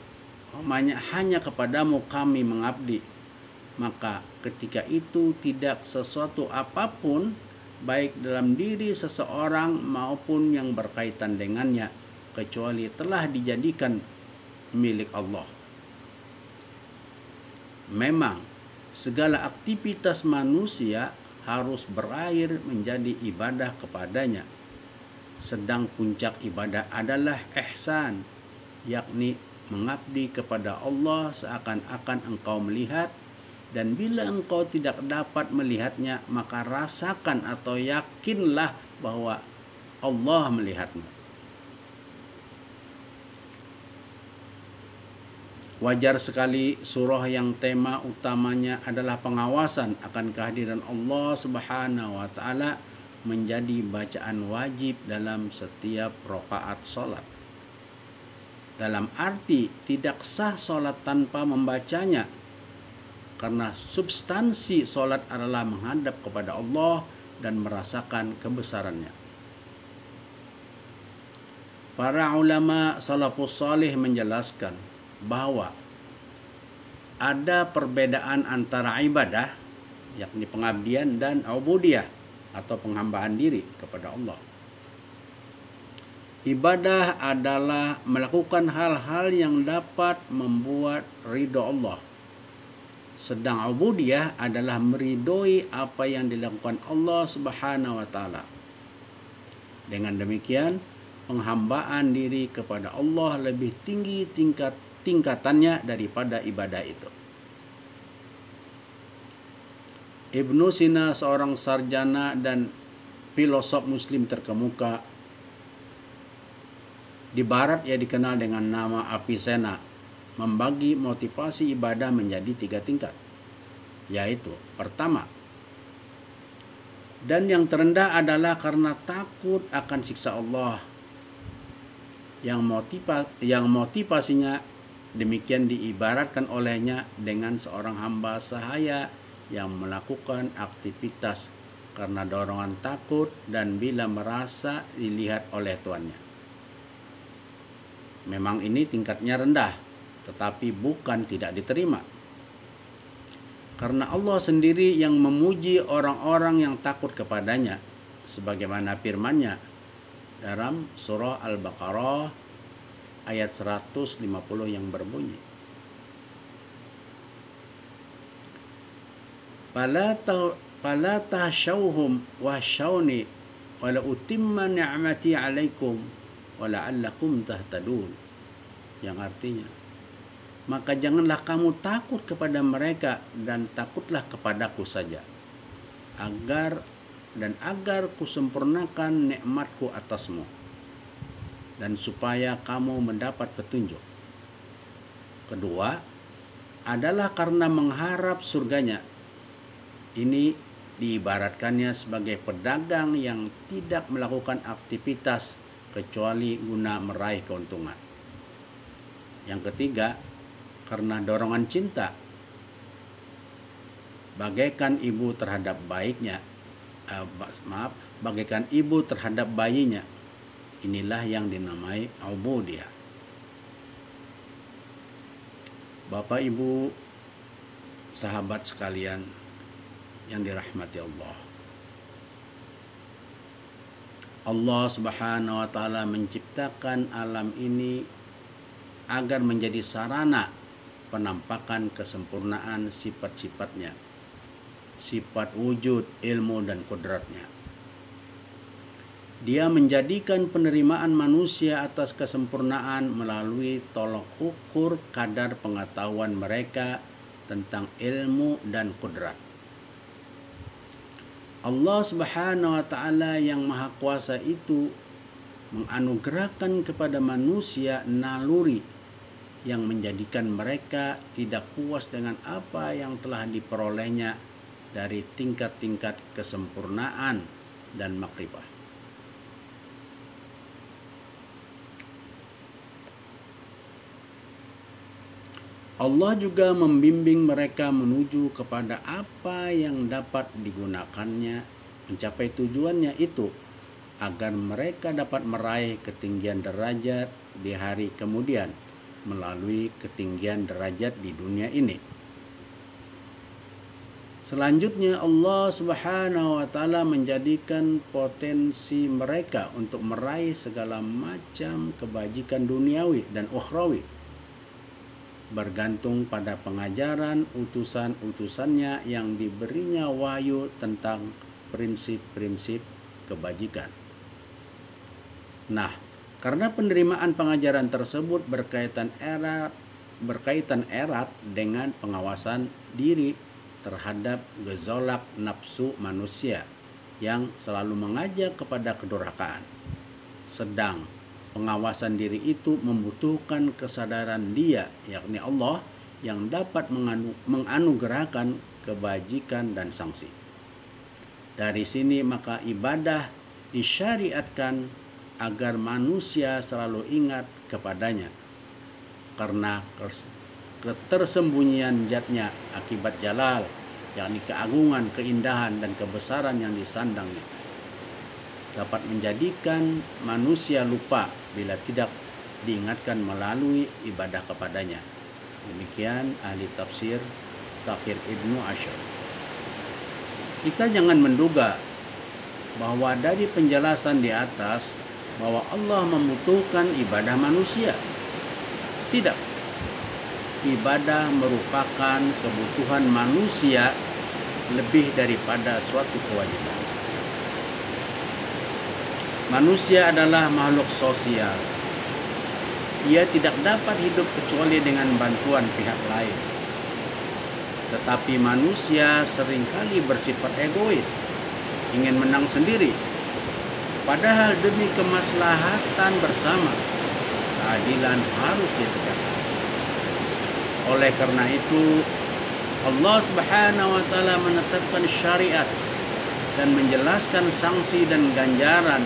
hanya kepadamu kami mengabdi, maka ketika itu tidak sesuatu apapun baik dalam diri seseorang maupun yang berkaitan dengannya kecuali telah dijadikan milik Allah. Memang segala aktivitas manusia harus berakhir menjadi ibadah kepadanya. Sedang puncak ibadah adalah ihsan, yakni mengabdi kepada Allah seakan-akan engkau melihat, dan bila engkau tidak dapat melihatnya, maka rasakan atau yakinlah bahwa Allah melihatmu. Wajar sekali surah yang tema utamanya adalah pengawasan akan kehadiran Allah Subhanahu wa taala menjadi bacaan wajib dalam setiap rakaat salat. Dalam arti tidak sah salat tanpa membacanya, karena substansi salat adalah menghadap kepada Allah dan merasakan kebesarannya. Para ulama salafus salih menjelaskan bahwa ada perbedaan antara ibadah, yakni pengabdian, dan ubudiyah atau penghambaan diri kepada Allah. Ibadah adalah melakukan hal-hal yang dapat membuat ridho Allah. Sedang ubudiyah adalah meridhoi apa yang dilakukan Allah Subhanahu wa taala. Dengan demikian, penghambaan diri kepada Allah lebih tinggi tingkatannya daripada ibadah itu. Ibnu Sina, seorang sarjana dan filosof muslim terkemuka di barat, ia dikenal dengan nama Avicenna, membagi motivasi ibadah menjadi 3 tingkat, yaitu pertama, dan yang terendah adalah karena takut akan siksa Allah, yang motivasinya demikian diibaratkan olehnya dengan seorang hamba sahaya yang melakukan aktivitas karena dorongan takut dan bila merasa dilihat oleh tuannya. Memang ini tingkatnya rendah, tetapi bukan tidak diterima. Karena Allah sendiri yang memuji orang-orang yang takut kepadanya, sebagaimana firman-Nya dalam surah Al-Baqarah ayat 150 yang berbunyi, Fala tahsyauhum wahsyauni wala utimma ni'mati 'alaikum wa la'allakum tahtadun. Yang artinya, maka janganlah kamu takut kepada mereka dan takutlah kepadaku saja, agar kusempurnakan nikmatku atasmu dan supaya kamu mendapat petunjuk. Kedua adalah karena mengharap surganya. Ini diibaratkannya sebagai pedagang yang tidak melakukan aktivitas kecuali guna meraih keuntungan. Yang ketiga, karena dorongan cinta, bagaikan ibu terhadap bagaikan ibu terhadap bayinya. Inilah yang dinamai ubudiyah. Bapak, Ibu, sahabat sekalian yang dirahmati Allah. Allah Subhanahu wa taala menciptakan alam ini agar menjadi sarana penampakan kesempurnaan sifat-sifatnya, sifat wujud, ilmu, dan kodratnya. Dia menjadikan penerimaan manusia atas kesempurnaan melalui tolok ukur kadar pengetahuan mereka tentang ilmu dan kodrat. Allah Subhanahu wa taala yang maha kuasa itu menganugerahkan kepada manusia naluri yang menjadikan mereka tidak puas dengan apa yang telah diperolehnya dari tingkat-tingkat kesempurnaan dan makrifah. Allah juga membimbing mereka menuju kepada apa yang dapat digunakannya mencapai tujuannya itu, agar mereka dapat meraih ketinggian derajat di hari kemudian melalui ketinggian derajat di dunia ini. Selanjutnya Allah Subhanahu wa taala menjadikan potensi mereka untuk meraih segala macam kebajikan duniawi dan ukhrawi bergantung pada pengajaran utusan-utusannya yang diberinya wahyu tentang prinsip-prinsip kebajikan. Nah, karena penerimaan pengajaran tersebut berkaitan erat dengan pengawasan diri terhadap gejolak nafsu manusia yang selalu mengajak kepada kedurhakaan. Sedang pengawasan diri itu membutuhkan kesadaran Dia, yakni Allah, yang dapat menganugerahkan kebajikan dan sanksi. Dari sini maka ibadah disyariatkan agar manusia selalu ingat kepadanya, karena ketersembunyian zatnya akibat jalal, yakni keagungan, keindahan, dan kebesaran yang disandangnya, dapat menjadikan manusia lupa bila tidak diingatkan melalui ibadah kepadanya. Demikian ahli tafsir Tafsir Ibnu Asyur. Kita jangan menduga bahwa dari penjelasan di atas bahwa Allah membutuhkan ibadah manusia. Tidak. Ibadah merupakan kebutuhan manusia lebih daripada suatu kewajiban. Manusia adalah makhluk sosial. Ia tidak dapat hidup kecuali dengan bantuan pihak lain. Tetapi manusia seringkali bersifat egois, ingin menang sendiri. Padahal demi kemaslahatan bersama, keadilan harus ditegakkan. Oleh karena itu, Allah Subhanahu wa taala menetapkan syariat dan menjelaskan sanksi dan ganjaran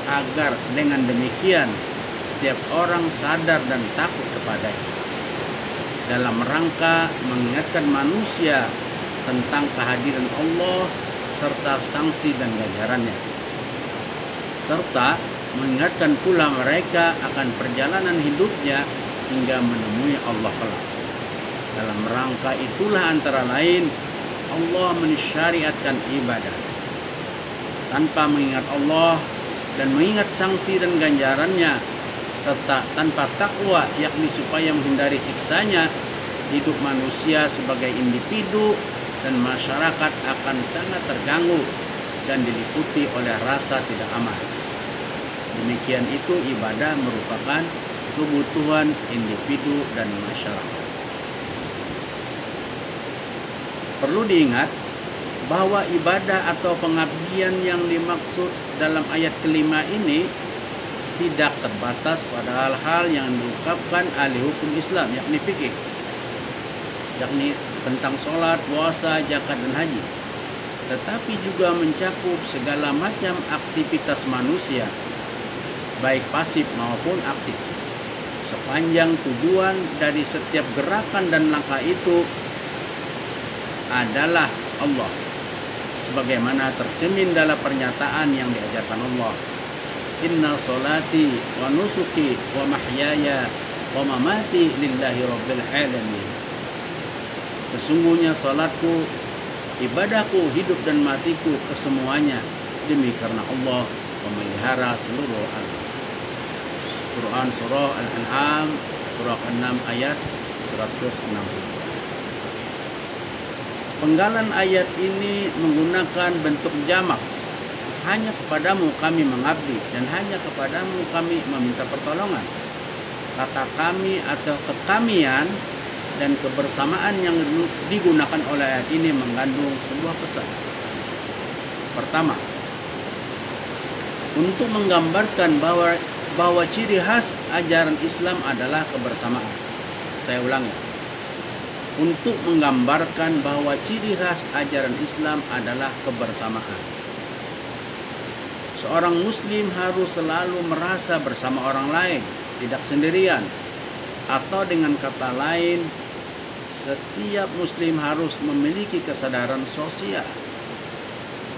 agar dengan demikian setiap orang sadar dan takut kepadanya, dalam rangka mengingatkan manusia tentang kehadiran Allah serta sanksi dan ganjarannya, serta mengingatkan pula mereka akan perjalanan hidupnya hingga menemui Allah kelak. Dalam rangka itulah antara lain Allah mensyariatkan ibadah. Tanpa mengingat Allah dan mengingat sanksi dan ganjarannya, serta tanpa takwa, yakni supaya menghindari siksanya, hidup manusia sebagai individu dan masyarakat akan sangat terganggu dan diliputi oleh rasa tidak aman. Demikian itu ibadah merupakan kebutuhan individu dan masyarakat. Perlu diingat bahwa ibadah atau pengabdian yang dimaksud dalam ayat kelima ini tidak terbatas pada hal-hal yang diungkapkan ahli hukum Islam, yakni fikih, yakni tentang sholat, puasa, zakat, dan haji, tetapi juga mencakup segala macam aktivitas manusia, baik pasif maupun aktif, sepanjang tujuan dari setiap gerakan dan langkah itu adalah Allah, sebagaimana tercermin dalam pernyataan yang diajarkan Allah, inna solati wa nusuki wa mahyaya wa mamati lillahi rabbil alamin. Sesungguhnya salatku, ibadahku, hidup dan matiku kesemuanya demi karena Allah, memelihara seluruh alam. Quran Surah Al-An'am Surah 6 ayat 160. Penggalan ayat ini menggunakan bentuk jamak. Hanya kepadamu kami mengabdi dan hanya kepadamu kami meminta pertolongan. Kata kami atau kekamian dan kebersamaan yang digunakan oleh ayat ini mengandung sebuah pesan. Pertama, untuk menggambarkan bahwa ciri khas ajaran Islam adalah kebersamaan. Saya ulangi. Untuk menggambarkan bahwa ciri khas ajaran Islam adalah kebersamaan. Seorang muslim harus selalu merasa bersama orang lain, tidak sendirian. Atau dengan kata lain, setiap muslim harus memiliki kesadaran sosial.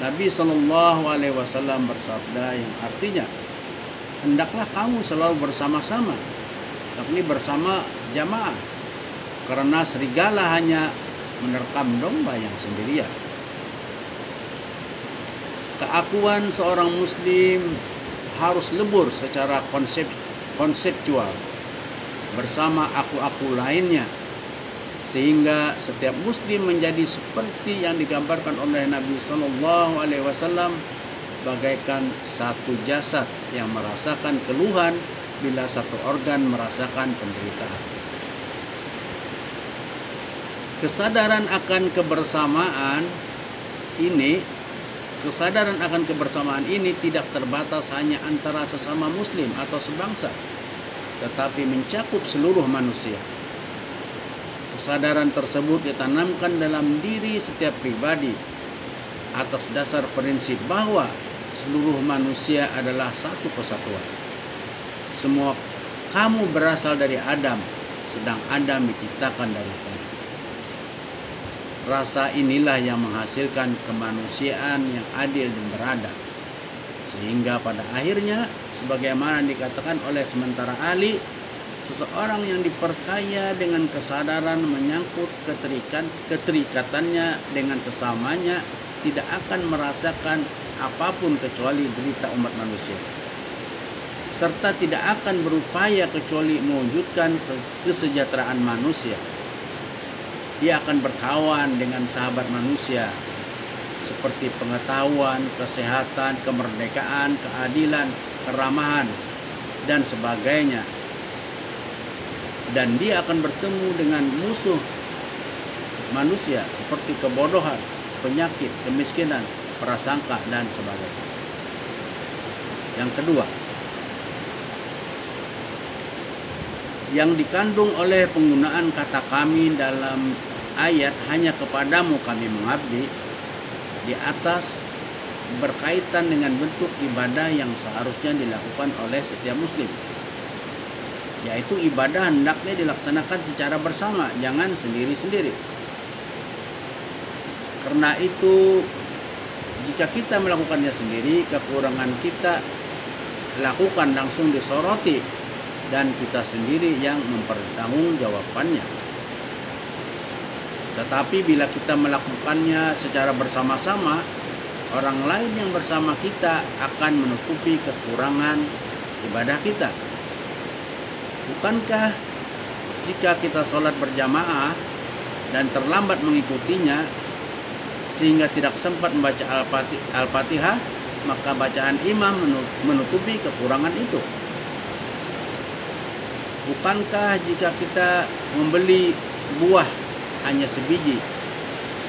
Nabi SAW bersabda yang artinya, hendaklah kamu selalu bersama-sama, yakni bersama jamaah, karena serigala hanya menerkam domba yang sendirian. Keakuan seorang muslim harus lebur secara konseptual bersama aku-aku lainnya, sehingga setiap muslim menjadi seperti yang digambarkan oleh Nabi SAW, bagaikan satu jasad yang merasakan keluhan bila satu organ merasakan penderitaan. Kesadaran akan kebersamaan ini tidak terbatas hanya antara sesama muslim atau sebangsa, tetapi mencakup seluruh manusia. Kesadaran tersebut ditanamkan dalam diri setiap pribadi atas dasar prinsip bahwa seluruh manusia adalah satu kesatuan. Semua kamu berasal dari Adam, sedang Adam diciptakan dari tanah. Rasa inilah yang menghasilkan kemanusiaan yang adil dan beradab. Sehingga pada akhirnya, sebagaimana dikatakan oleh sementara ahli, seseorang yang diperkaya dengan kesadaran menyangkut keterikatannya dengan sesamanya tidak akan merasakan apapun kecuali derita umat manusia, serta tidak akan berupaya kecuali mewujudkan kesejahteraan manusia. Dia akan berkawan dengan sahabat manusia seperti pengetahuan, kesehatan, kemerdekaan, keadilan, keramahan, dan sebagainya. Dan dia akan bertemu dengan musuh manusia seperti kebodohan, penyakit, kemiskinan, prasangka, dan sebagainya. Yang kedua, yang dikandung oleh penggunaan kata kami dalam ayat hanya kepadamu kami mengabdi di atas berkaitan dengan bentuk ibadah yang seharusnya dilakukan oleh setiap muslim, yaitu ibadah hendaknya dilaksanakan secara bersama, jangan sendiri-sendiri. Karena itu, jika kita melakukannya sendiri, kekurangan kita lakukan langsung disoroti dan kita sendiri yang mempertanggungjawabkannya. Tetapi bila kita melakukannya secara bersama-sama, orang lain yang bersama kita akan menutupi kekurangan ibadah kita. Bukankah jika kita sholat berjamaah dan terlambat mengikutinya sehingga tidak sempat membaca Al-Fatihah, maka bacaan imam menutupi kekurangan itu? Bukankah jika kita membeli buah hanya sebiji,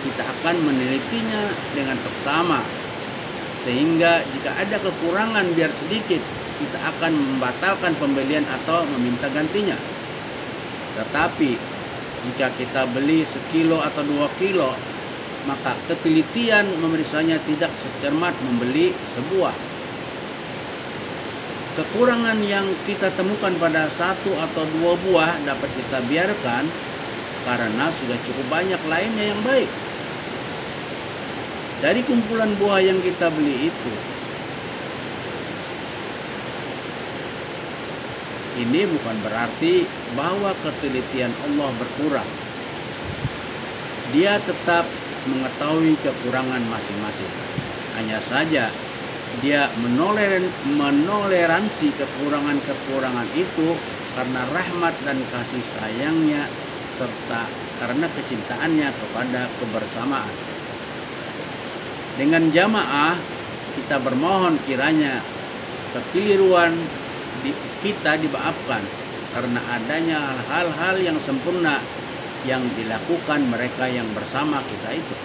kita akan menelitinya dengan seksama, sehingga jika ada kekurangan biar sedikit, kita akan membatalkan pembelian atau meminta gantinya. Tetapi jika kita beli 1 kilo atau 2 kilo, maka ketelitian memeriksanya tidak secermat membeli sebuah. Kekurangan yang kita temukan pada 1 atau 2 buah dapat kita biarkan karena sudah cukup banyak lainnya yang baik. Dari kumpulan buah yang kita beli itu, ini bukan berarti bahwa ketelitian Allah berkurang. Dia tetap mengetahui kekurangan masing-masing. Hanya saja dia menoleransi kekurangan-kekurangan itu karena rahmat dan kasih sayangnya serta karena kecintaannya kepada kebersamaan. Dengan jamaah kita bermohon kiranya kekeliruan kita dimaafkan karena adanya hal-hal yang sempurna yang dilakukan mereka yang bersama kita itu.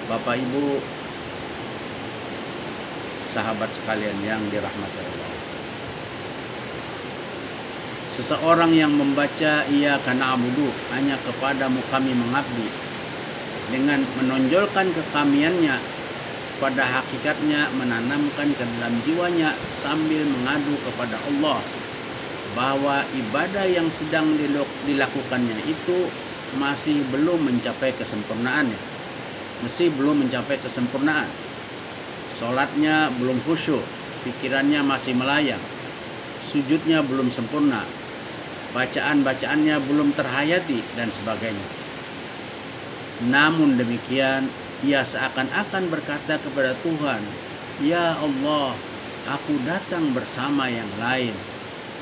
Bapak Ibu sahabat sekalian yang dirahmati Allah. Seseorang yang membaca Iyyaka na'budu, hanya kepadamu kami mengabdi, dengan menonjolkan kekamiannya, pada hakikatnya menanamkan ke dalam jiwanya sambil mengadu kepada Allah bahwa ibadah yang sedang dilakukannya itu masih belum mencapai kesempurnaannya, masih belum mencapai kesempurnaan. Sholatnya belum khusyuk, pikirannya masih melayang, sujudnya belum sempurna, bacaan-bacaannya belum terhayati, dan sebagainya. Namun demikian, ia seakan-akan berkata kepada Tuhan, "Ya Allah, aku datang bersama yang lain,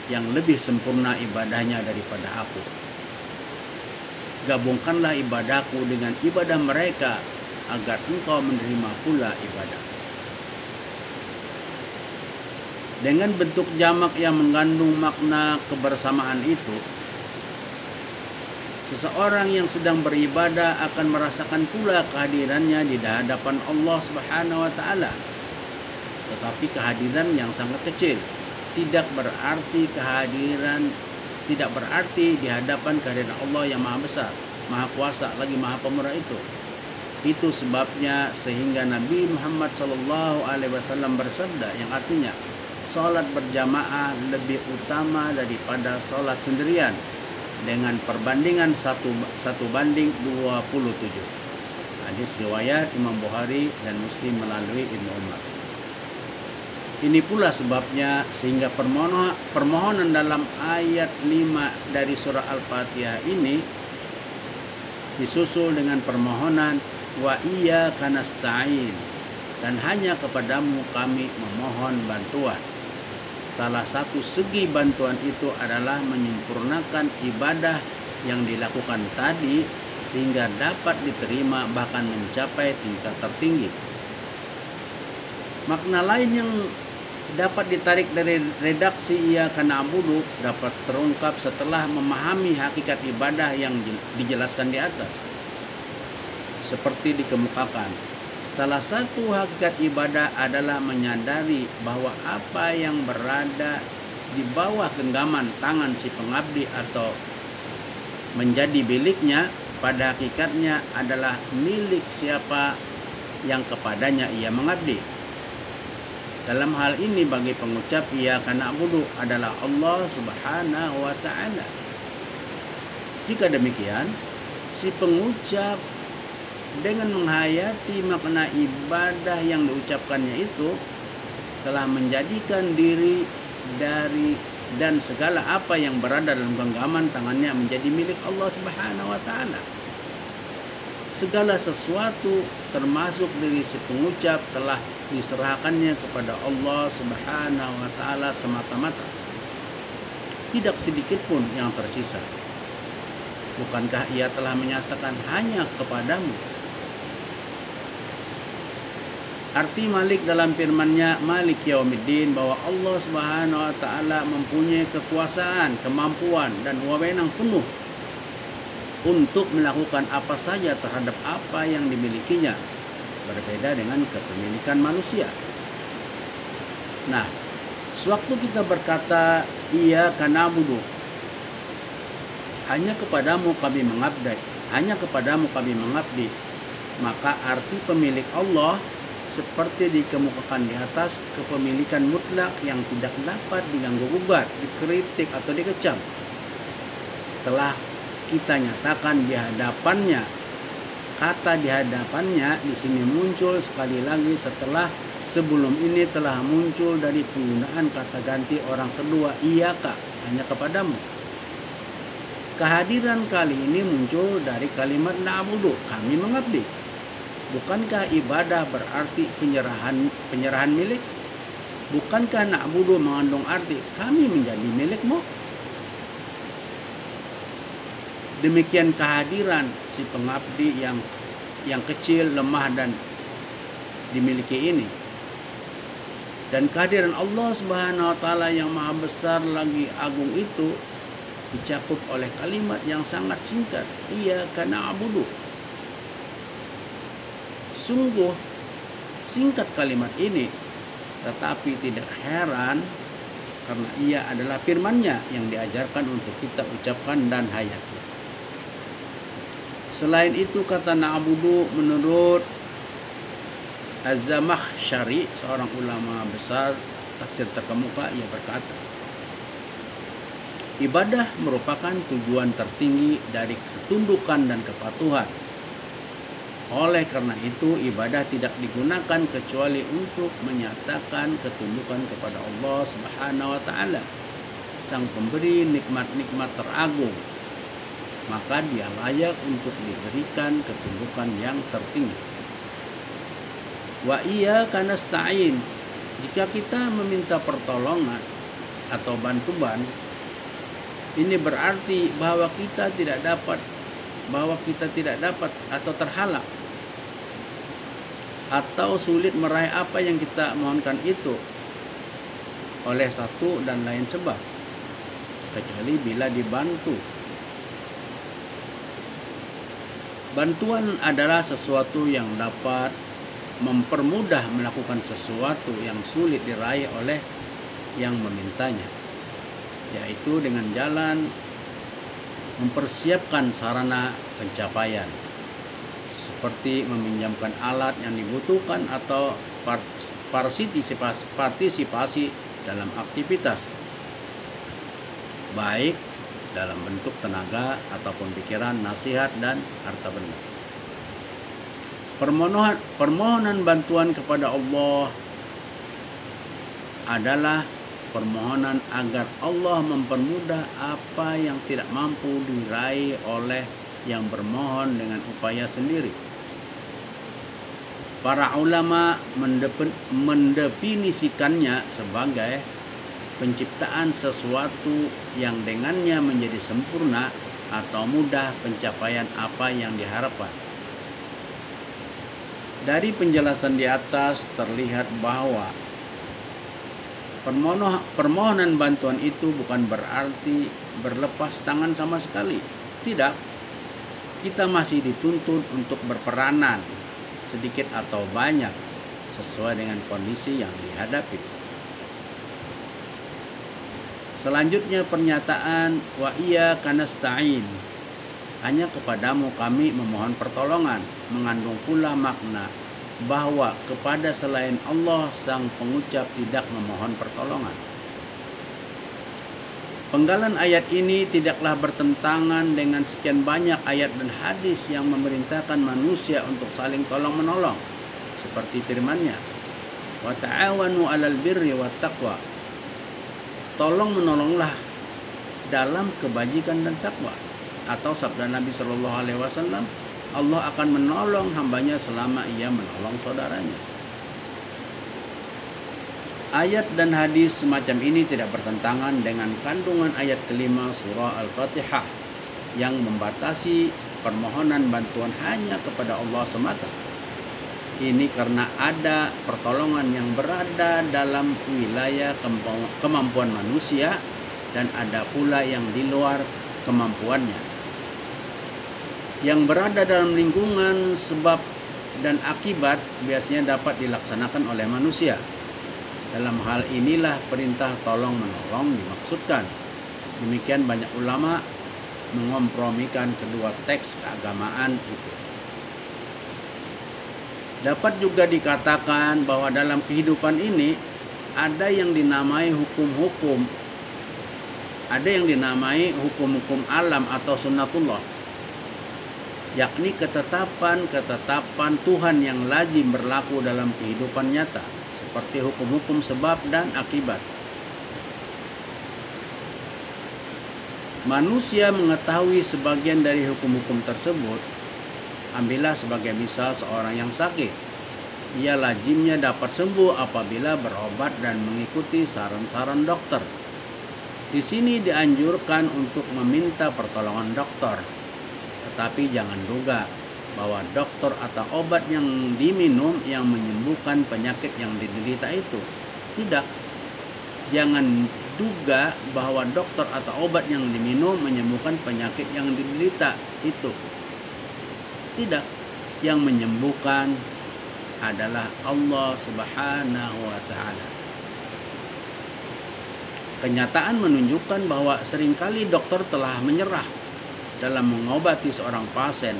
yang lebih sempurna ibadahnya daripada aku. Gabungkanlah ibadahku dengan ibadah mereka, agar engkau menerima pula ibadah." Dengan bentuk jamak yang mengandung makna kebersamaan itu, seseorang yang sedang beribadah akan merasakan pula kehadirannya di hadapan Allah Subhanahu wa taala. Tetapi kehadiran yang sangat kecil, tidak berarti di hadapan kehadiran Allah yang maha besar, maha kuasa, lagi maha pemurah itu. Itu sebabnya sehingga Nabi Muhammad SAW bersabda yang artinya, salat berjamaah lebih utama daripada salat sendirian, dengan perbandingan 1:27. Hadis riwayat Imam Bukhari dan Muslim melalui Ibnu Umar. Ini pula sebabnya sehingga permohonan dalam ayat 5 dari surah Al-Fatihah ini disusul dengan permohonan wa iyyaka nasta'in, dan hanya kepadamu kami memohon bantuan. Salah satu segi bantuan itu adalah menyempurnakan ibadah yang dilakukan tadi sehingga dapat diterima bahkan mencapai tingkat tertinggi. Makna lain yang dapat ditarik dari redaksi Iyyaka na'budu dapat terungkap setelah memahami hakikat ibadah yang dijelaskan di atas. Seperti dikemukakan, salah satu hakikat ibadah adalah menyadari bahwa apa yang berada di bawah genggaman tangan si pengabdi atau menjadi miliknya, pada hakikatnya adalah milik siapa yang kepadanya ia mengabdi. Dalam hal ini bagi pengucap Iyyaka na'budu adalah Allah Subhanahu wa ta'ala. Jika demikian, si pengucap dengan menghayati makna ibadah yang diucapkannya itu telah menjadikan diri dari dan segala apa yang berada dalam genggaman tangannya menjadi milik Allah Subhanahu wa ta'ala. Segala sesuatu termasuk diri si pengucap telah diserahkannya kepada Allah Subhanahu wa ta'ala semata-mata. Tidak sedikit pun yang tersisa. Bukankah ia telah menyatakan hanya kepadamu? Arti Malik dalam firman-Nya Malik Yaumiddin, bahwa Allah Subhanahu wa taala mempunyai kekuasaan, kemampuan dan wewenang penuh untuk melakukan apa saja terhadap apa yang dimilikinya, berbeda dengan kepemilikan manusia. Nah, sewaktu kita berkata Iyyaka na'budu, hanya kepadamu kami mengabdi, maka arti pemilik Allah seperti dikemukakan di atas, kepemilikan mutlak yang tidak dapat diganggu-gugat, dikritik atau dikecam, telah kita nyatakan di hadapannya. Kata di hadapannya di sini muncul sekali lagi setelah sebelum ini telah muncul dari penggunaan kata ganti orang kedua, Iyyaka, hanya kepadamu. Kehadiran kali ini muncul dari kalimat na'budu, kami mengabdi. Bukankah ibadah berarti penyerahan milik? Bukankah na'budu mengandung arti kami menjadi milikmu? Demikian kehadiran si pengabdi yang kecil, lemah dan dimiliki ini. Dan kehadiran Allah Subhanahu wa taala yang maha besar lagi agung itu dicakup oleh kalimat yang sangat singkat, Iyyaka na'budu. Sungguh singkat kalimat ini, Tetapi tidak heran karena ia adalah firman-Nya yang diajarkan untuk kita ucapkan dan hayati. Selain itu, kata na'budu menurut Az-Zamakhsyari, seorang ulama besar tafsir terkemuka, ia berkata, ibadah merupakan tujuan tertinggi dari ketundukan dan kepatuhan. Oleh karena itu, ibadah tidak digunakan kecuali untuk menyatakan ketundukan kepada Allah Subhanahu wa taala, Sang Pemberi nikmat-nikmat teragung. Maka dia layak untuk diberikan ketundukan yang tertinggi. Wa iyyaka nasta'in. Jika kita meminta pertolongan atau bantuan, ini berarti bahwa kita tidak dapat atau terhalang atau sulit meraih apa yang kita mohonkan itu oleh satu dan lain sebab, kecuali bila dibantu. Bantuan adalah sesuatu yang dapat mempermudah melakukan sesuatu yang sulit diraih oleh yang memintanya, yaitu dengan jalan mempersiapkan sarana pencapaian, seperti meminjamkan alat yang dibutuhkan atau partisipasi dalam aktivitas, baik dalam bentuk tenaga ataupun pikiran, nasihat, dan harta benda. Permohonan bantuan kepada Allah adalah permohonan agar Allah mempermudah apa yang tidak mampu diraih oleh yang bermohon dengan upaya sendiri. Para ulama mendefinisikannya sebagai penciptaan sesuatu yang dengannya menjadi sempurna atau mudah pencapaian apa yang diharapkan. Dari penjelasan di atas terlihat bahwa permohonan bantuan itu bukan berarti berlepas tangan sama sekali. Tidak. Kita masih dituntut untuk berperanan sedikit atau banyak sesuai dengan kondisi yang dihadapi. Selanjutnya pernyataan wa iyyaka nasta'in, hanya kepadamu kami memohon pertolongan, mengandung pula makna bahwa kepada selain Allah sang pengucap tidak memohon pertolongan. Penggalan ayat ini tidaklah bertentangan dengan sekian banyak ayat dan hadis yang memerintahkan manusia untuk saling tolong-menolong, seperti firman-Nya, wa ta'awanu 'alal birri wat taqwa. Tolong-menolonglah dalam kebajikan dan takwa. Atau sabda Nabi Shallallahu alaihi wasallam, Allah akan menolong hambanya selama ia menolong saudaranya. Ayat dan hadis semacam ini tidak bertentangan dengan kandungan ayat kelima surah Al-Fatihah yang membatasi permohonan bantuan hanya kepada Allah semata. Ini karena ada pertolongan yang berada dalam wilayah kemampuan manusia dan ada pula yang di luar kemampuannya, yang berada dalam lingkungan sebab dan akibat biasanya dapat dilaksanakan oleh manusia. Dalam hal inilah perintah tolong-menolong dimaksudkan. Demikian banyak ulama mengompromikan kedua teks keagamaan itu. Dapat juga dikatakan bahwa dalam kehidupan ini ada yang dinamai hukum-hukum, ada yang dinamai hukum-hukum alam atau sunnatullah, yakni ketetapan Tuhan yang lazim berlaku dalam kehidupan nyata, seperti hukum-hukum sebab dan akibat. Manusia mengetahui sebagian dari hukum-hukum tersebut. Ambillah sebagai misal seorang yang sakit. Ia lazimnya dapat sembuh apabila berobat dan mengikuti saran-saran dokter. Di sini dianjurkan untuk meminta pertolongan dokter. Tetapi jangan duga bahwa dokter atau obat yang diminum yang menyembuhkan penyakit yang diderita itu. Tidak. Jangan duga bahwa dokter atau obat yang diminum menyembuhkan penyakit yang diderita itu. Tidak. Yang menyembuhkan adalah Allah Subhanahu wa taala. Kenyataan menunjukkan bahwa seringkali dokter telah menyerah dalam mengobati seorang pasien,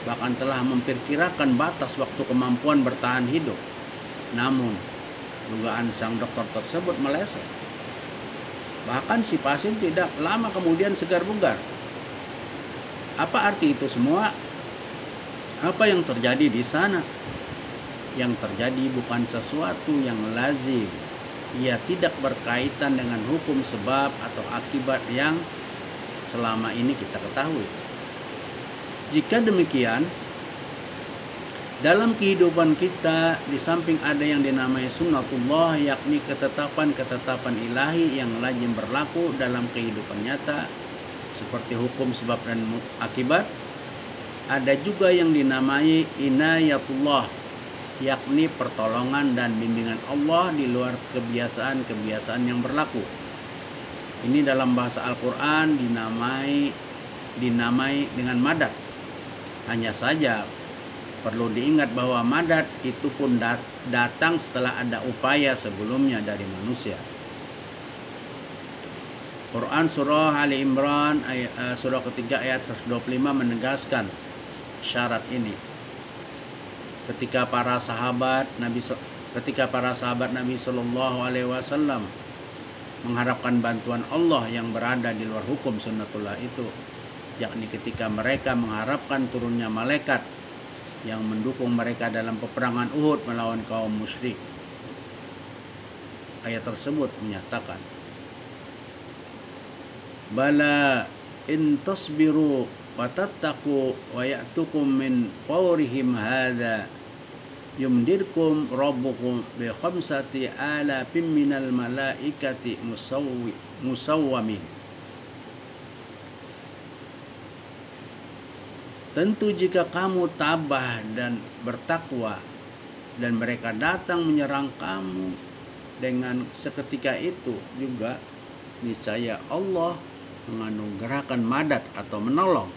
bahkan telah memperkirakan batas waktu kemampuan bertahan hidup. Namun, dugaan sang dokter tersebut meleset. Bahkan si pasien tidak lama kemudian segar bugar. Apa arti itu semua? Apa yang terjadi di sana? Yang terjadi bukan sesuatu yang lazim. Ia tidak berkaitan dengan hukum sebab atau akibat yang selama ini kita ketahui. Jika demikian, dalam kehidupan kita di samping ada yang dinamai sunnatullah, yakni ketetapan-ketetapan ilahi yang lazim berlaku dalam kehidupan nyata seperti hukum sebab dan akibat, ada juga yang dinamai inayatullah, yakni pertolongan dan bimbingan Allah di luar kebiasaan-kebiasaan yang berlaku. Ini dalam bahasa Al-Quran dinamai dengan madad. Hanya saja perlu diingat bahwa madad itu pun datang setelah ada upaya sebelumnya dari manusia. Quran surah Ali Imran surah ketiga ayat 125 menegaskan syarat ini. Ketika para sahabat Nabi Shallallahu Alaihi Wasallam mengharapkan bantuan Allah yang berada di luar hukum sunnatullah itu, yakni ketika mereka mengharapkan turunnya malaikat yang mendukung mereka dalam peperangan Uhud melawan kaum musyrik. Ayat tersebut menyatakan, Bala in tasbiru wa tattaqu wa ya'tukum min fawrihim hadha yumdirkum rabbukum bi khamsati alafin minal malaikati musawwamin. Tentu jika kamu tabah dan bertakwa dan mereka datang menyerang kamu dengan seketika itu juga, niscaya Allah menganugerahkan madad atau menolong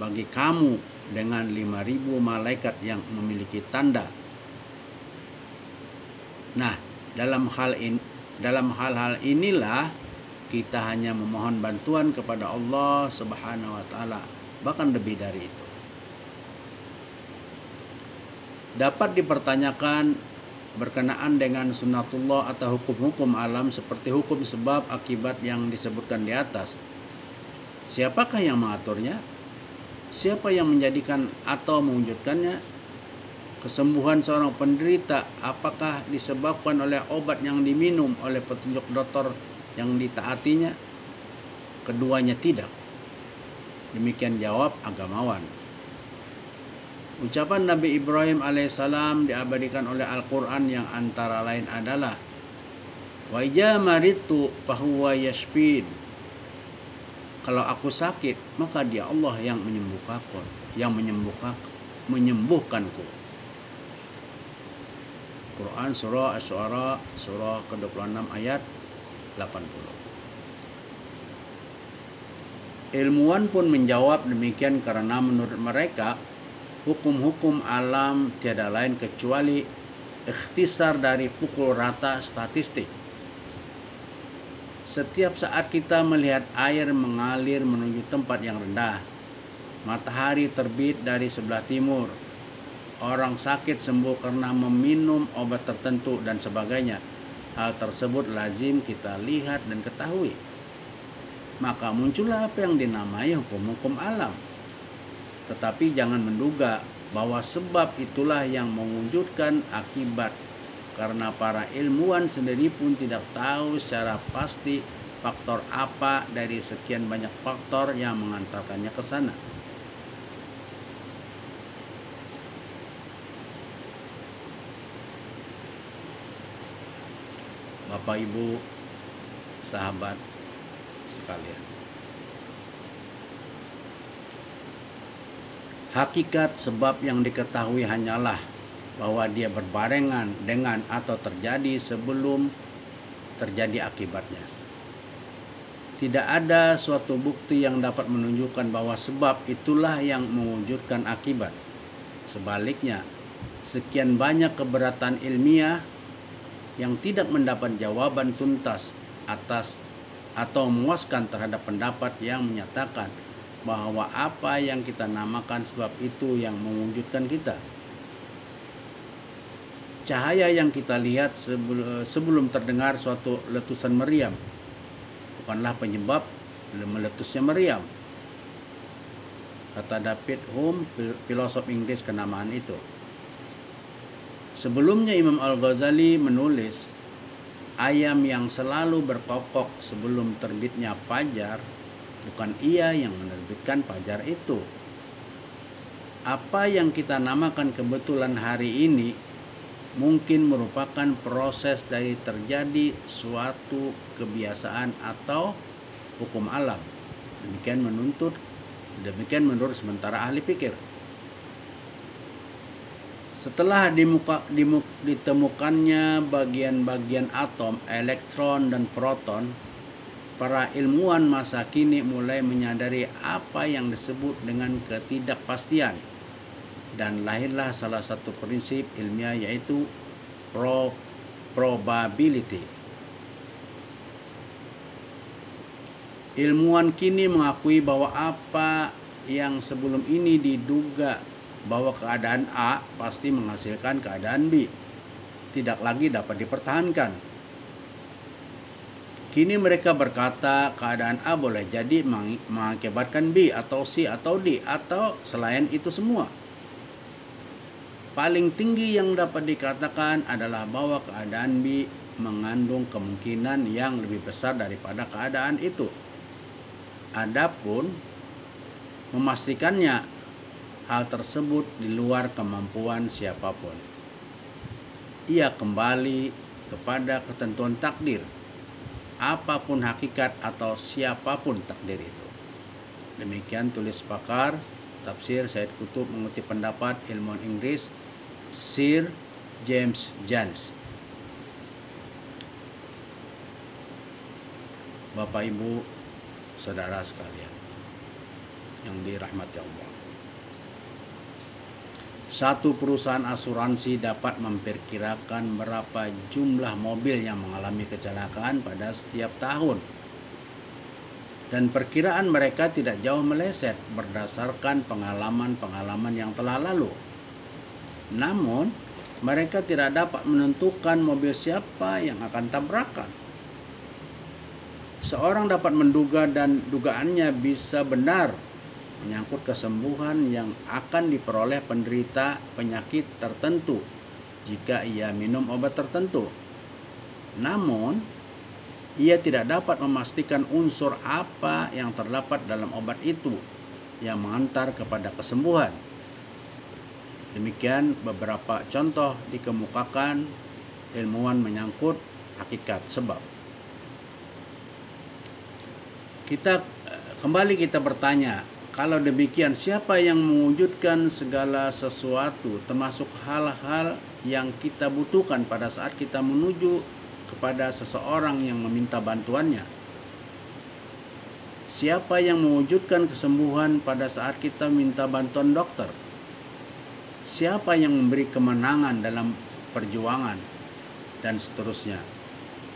bagi kamu dengan 5.000 malaikat yang memiliki tanda. Nah, dalam hal-hal inilah kita hanya memohon bantuan kepada Allah Subhanahu wa taala, bahkan lebih dari itu. Dapat dipertanyakan berkenaan dengan sunnatullah atau hukum-hukum alam seperti hukum sebab akibat yang disebutkan di atas. Siapakah yang mengaturnya? Siapa yang menjadikan atau mewujudkannya? Kesembuhan seorang penderita apakah disebabkan oleh obat yang diminum oleh petunjuk dokter yang ditaatinya? Keduanya tidak. Demikian jawab agamawan. Ucapan Nabi Ibrahim alaihissalam diabadikan oleh Al-Quran yang antara lain adalah wa idza maritu fahuwa yashfin. Kalau aku sakit, maka Dia Allah yang menyembuhkanku. Quran surah Asy-Syu'ara surah ke-26 ayat 80. Ilmuwan pun menjawab demikian karena menurut mereka hukum-hukum alam tiada lain kecuali ikhtisar dari pukul rata statistik. Setiap saat kita melihat air mengalir menuju tempat yang rendah, matahari terbit dari sebelah timur, orang sakit sembuh karena meminum obat tertentu dan sebagainya, hal tersebut lazim kita lihat dan ketahui. Maka muncullah apa yang dinamai hukum-hukum alam. Tetapi jangan menduga bahwa sebab itulah yang mewujudkan akibat, karena para ilmuwan sendiri pun tidak tahu secara pasti faktor apa dari sekian banyak faktor yang mengantarkannya ke sana. Bapak Ibu, sahabat sekalian, hakikat sebab yang diketahui hanyalah bahwa dia berbarengan dengan atau terjadi sebelum terjadi akibatnya. Tidak ada suatu bukti yang dapat menunjukkan bahwa sebab itulah yang mewujudkan akibat. Sebaliknya, sekian banyak keberatan ilmiah yang tidak mendapat jawaban tuntas atas atau memuaskan terhadap pendapat yang menyatakan bahwa apa yang kita namakan sebab itu yang mewujudkan kita. Cahaya yang kita lihat sebelum terdengar suatu letusan meriam bukanlah penyebab meletusnya meriam, kata David Hume, filosof Inggris kenamaan itu. Sebelumnya Imam Al-Ghazali menulis, ayam yang selalu berkokok sebelum terbitnya fajar, bukan ia yang menerbitkan fajar itu. Apa yang kita namakan kebetulan hari ini mungkin merupakan proses dari terjadi suatu kebiasaan atau hukum alam. Demikian menurut sementara ahli pikir. Setelah ditemukannya bagian-bagian atom, elektron, dan proton, para ilmuwan masa kini mulai menyadari apa yang disebut dengan ketidakpastian, dan lahirlah salah satu prinsip ilmiah, yaitu probability. Ilmuwan kini mengakui bahwa apa yang sebelum ini diduga bahwa keadaan A pasti menghasilkan keadaan B tidak lagi dapat dipertahankan. Kini mereka berkata keadaan A boleh jadi mengakibatkan B atau C atau D atau selain itu semua. Paling tinggi yang dapat dikatakan adalah bahwa keadaan B mengandung kemungkinan yang lebih besar daripada keadaan itu. Adapun memastikannya, hal tersebut di luar kemampuan siapapun. Ia kembali kepada ketentuan takdir, apapun hakikat atau siapapun takdir itu. Demikian tulis pakar tafsir Said Qutb mengutip pendapat ilmuwan Inggris Sir James Jones. Bapak Ibu, saudara sekalian yang dirahmati Allah. Satu perusahaan asuransi dapat memperkirakan berapa jumlah mobil yang mengalami kecelakaan pada setiap tahun. Dan perkiraan mereka tidak jauh meleset berdasarkan pengalaman-pengalaman yang telah lalu. Namun, mereka tidak dapat menentukan mobil siapa yang akan tabrakan. Seorang dapat menduga dan dugaannya bisa benar menyangkut kesembuhan yang akan diperoleh penderita penyakit tertentu jika ia minum obat tertentu. Namun, ia tidak dapat memastikan unsur apa yang terdapat dalam obat itu yang mengantar kepada kesembuhan. Demikian beberapa contoh dikemukakan ilmuwan menyangkut hakikat sebab. Kita bertanya, kalau demikian, siapa yang mewujudkan segala sesuatu, termasuk hal-hal yang kita butuhkan pada saat kita menuju kepada seseorang yang meminta bantuannya? Siapa yang mewujudkan kesembuhan pada saat kita minta bantuan dokter? Siapa yang memberi kemenangan dalam perjuangan? Dan seterusnya.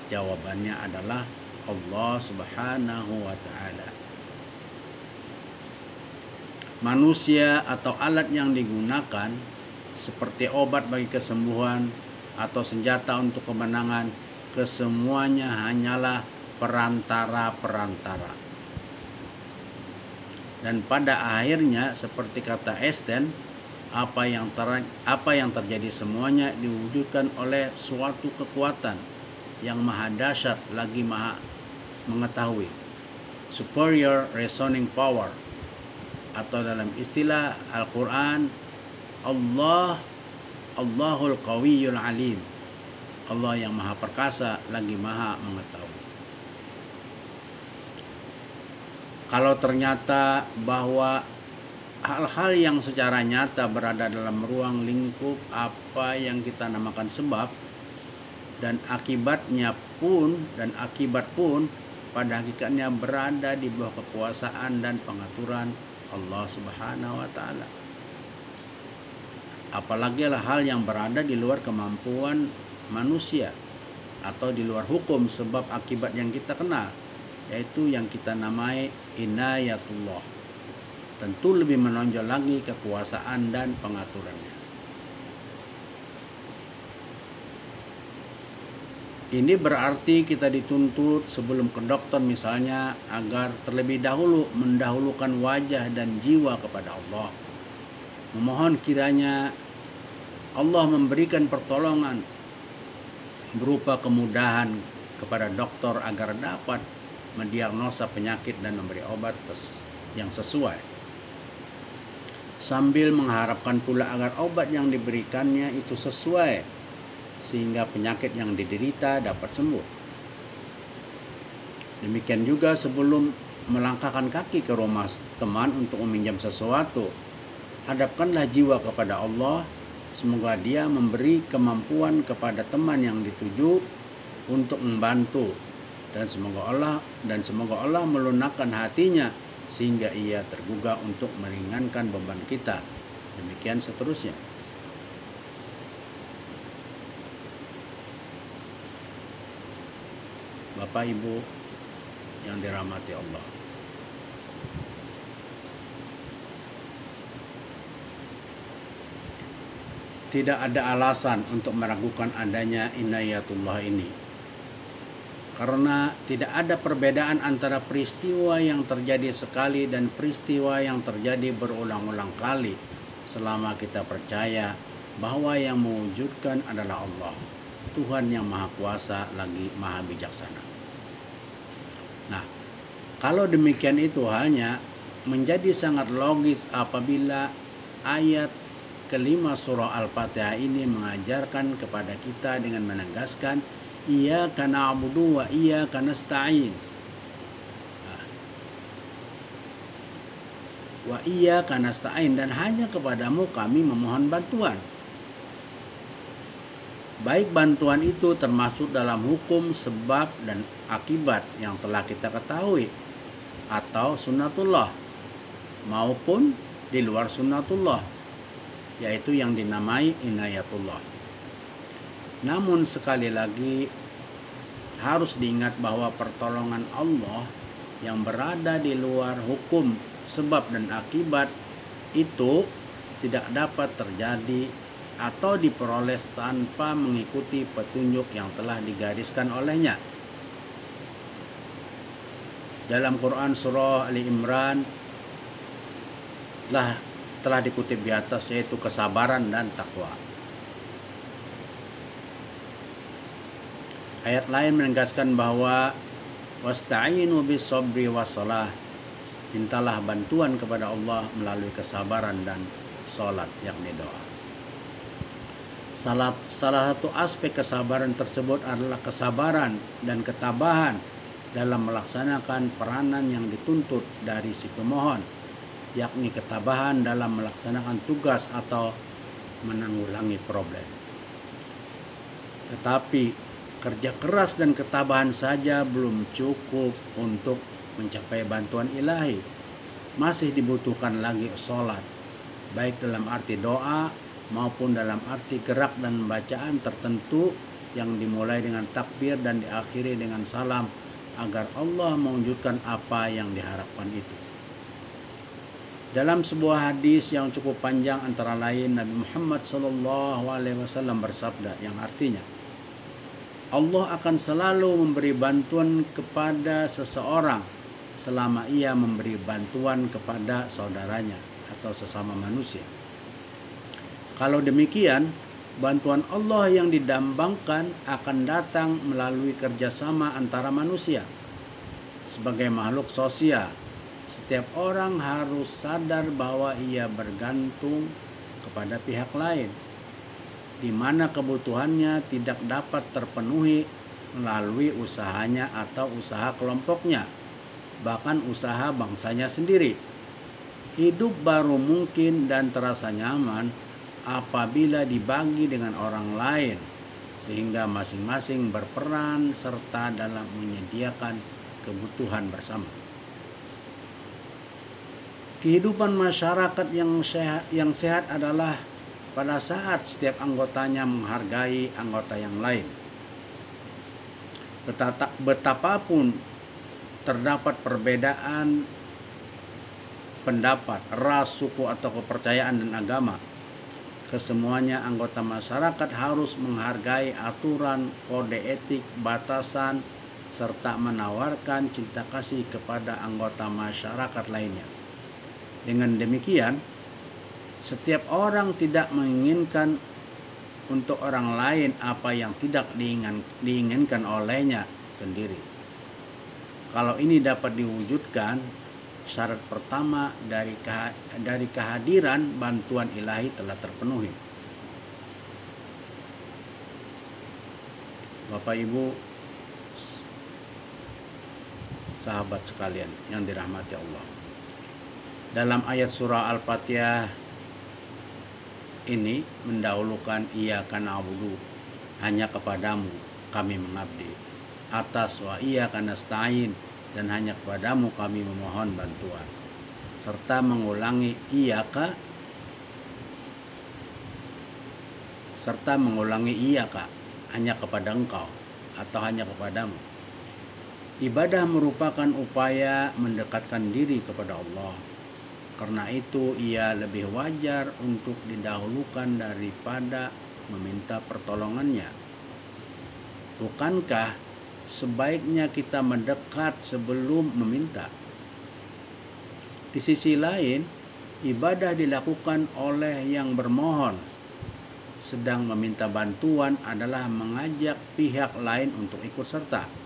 Jawabannya adalah Allah Subhanahu wa Ta'ala. Manusia atau alat yang digunakan seperti obat bagi kesembuhan atau senjata untuk kemenangan, kesemuanya hanyalah perantara-perantara. Dan pada akhirnya, seperti kata Einstein, apa yang terjadi semuanya diwujudkan oleh suatu kekuatan yang maha dahsyat lagi maha mengetahui, superior reasoning power, atau dalam istilah Al-Quran, Allahul Qawiyyul Alim, Allah yang maha perkasa lagi maha mengetahui. Kalau ternyata bahwa hal-hal yang secara nyata berada dalam ruang lingkup apa yang kita namakan sebab, dan akibat pun pada hakikatnya berada di bawah kekuasaan dan pengaturan Allah Subhanahu wa Ta'ala. apalagi hal yang berada di luar kemampuan manusia atau di luar hukum sebab akibat yang kita kenal, yaitu yang kita namai inayatullah. Tentu lebih menonjol lagi kekuasaan dan pengaturannya. Ini berarti kita dituntut sebelum ke dokter misalnya agar terlebih dahulu mendahulukan wajah dan jiwa kepada Allah. Memohon kiranya Allah memberikan pertolongan berupa kemudahan kepada dokter agar dapat mendiagnosa penyakit dan memberi obat yang sesuai. Sambil mengharapkan pula agar obat yang diberikannya itu sesuai sehingga penyakit yang diderita dapat sembuh. Demikian juga sebelum melangkahkan kaki ke rumah teman untuk meminjam sesuatu, hadapkanlah jiwa kepada Allah. Semoga dia memberi kemampuan kepada teman yang dituju untuk membantu, dan semoga Allah melunakkan hatinya sehingga ia tergugah untuk meringankan beban kita. Demikian seterusnya. Bapak Ibu yang dirahmati Allah, tidak ada alasan untuk meragukan adanya inayatullah ini, karena tidak ada perbedaan antara peristiwa yang terjadi sekali dan peristiwa yang terjadi berulang-ulang kali selama kita percaya bahwa yang mewujudkan adalah Allah, Tuhan yang Maha Kuasa lagi Maha Bijaksana. Nah, kalau demikian itu halnya menjadi sangat logis apabila ayat kelima surah Al-Fatihah ini mengajarkan kepada kita dengan menegaskan iyyaka na'budu wa iyyaka nasta'in. Wa iyyaka nasta'in, dan hanya kepadamu kami memohon bantuan. Baik bantuan itu termasuk dalam hukum sebab dan akibat yang telah kita ketahui atau sunnatullah maupun di luar sunnatullah, yaitu yang dinamai inayatullah. Namun sekali lagi harus diingat bahwa pertolongan Allah yang berada di luar hukum sebab dan akibat itu tidak dapat terjadi atau diperoleh tanpa mengikuti petunjuk yang telah digariskan olehnya. Dalam Quran surah Ali Imran telah dikutip di atas, yaitu kesabaran dan takwa. Ayat lain menegaskan bahwa wasta'inu bis-sabri was-shalah, mintalah bantuan kepada Allah melalui kesabaran dan salat, yakni doa. Salah satu aspek kesabaran tersebut adalah kesabaran dan ketabahan dalam melaksanakan peranan yang dituntut dari si pemohon, yakni ketabahan dalam melaksanakan tugas atau menanggulangi problem. Tetapi kerja keras dan ketabahan saja belum cukup untuk mencapai bantuan ilahi. Masih dibutuhkan lagi sholat, baik dalam arti doa maupun dalam arti gerak dan bacaan tertentu yang dimulai dengan takbir dan diakhiri dengan salam, agar Allah mewujudkan apa yang diharapkan itu. Dalam sebuah hadis yang cukup panjang antara lain, Nabi Muhammad SAW bersabda yang artinya, Allah akan selalu memberi bantuan kepada seseorang selama ia memberi bantuan kepada saudaranya atau sesama manusia. Kalau demikian, bantuan Allah yang didambangkan akan datang melalui kerjasama antara manusia. Sebagai makhluk sosial, setiap orang harus sadar bahwa ia bergantung kepada pihak lain, di mana kebutuhannya tidak dapat terpenuhi melalui usahanya atau usaha kelompoknya, bahkan usaha bangsanya sendiri. Hidup baru mungkin dan terasa nyaman apabila dibagi dengan orang lain, sehingga masing-masing berperan serta dalam menyediakan kebutuhan bersama. Kehidupan masyarakat yang sehat adalah pada saat setiap anggotanya menghargai anggota yang lain. Betapapun terdapat perbedaan pendapat, ras, suku atau kepercayaan dan agama, kesemuanya anggota masyarakat harus menghargai aturan, kode etik, batasan, serta menawarkan cinta kasih kepada anggota masyarakat lainnya. Dengan demikian, setiap orang tidak menginginkan untuk orang lain apa yang tidak diinginkan olehnya sendiri. Kalau ini dapat diwujudkan, syarat pertama dari kehadiran bantuan ilahi telah terpenuhi. Bapak Ibu, sahabat sekalian yang dirahmati Allah, dalam ayat surah Al-Fatihah ini mendahulukan iyyaka na'budu, hanya kepadamu kami mengabdi, atas wa iyyaka nasta'in, dan hanya kepadamu kami memohon bantuan, serta mengulangi iyyaka hanya kepada engkau atau hanya kepadamu. Ibadah merupakan upaya mendekatkan diri kepada Allah. Karena itu ia lebih wajar untuk didahulukan daripada meminta pertolongannya. Bukankah sebaiknya kita mendekat sebelum meminta? Di sisi lain, ibadah dilakukan oleh yang bermohon, sedang meminta bantuan adalah mengajak pihak lain untuk ikut serta.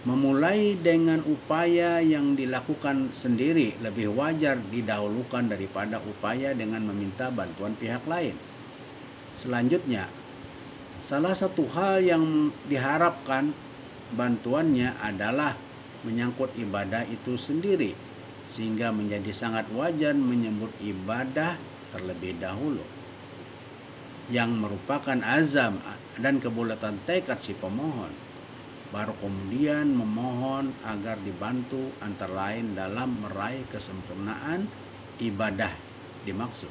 Memulai dengan upaya yang dilakukan sendiri lebih wajar didahulukan daripada upaya dengan meminta bantuan pihak lain. Selanjutnya, salah satu hal yang diharapkan bantuannya adalah menyangkut ibadah itu sendiri, sehingga menjadi sangat wajar menyebut ibadah terlebih dahulu, yang merupakan azam dan kebulatan tekad si pemohon. Baru kemudian memohon agar dibantu antara lain dalam meraih kesempurnaan ibadah dimaksud.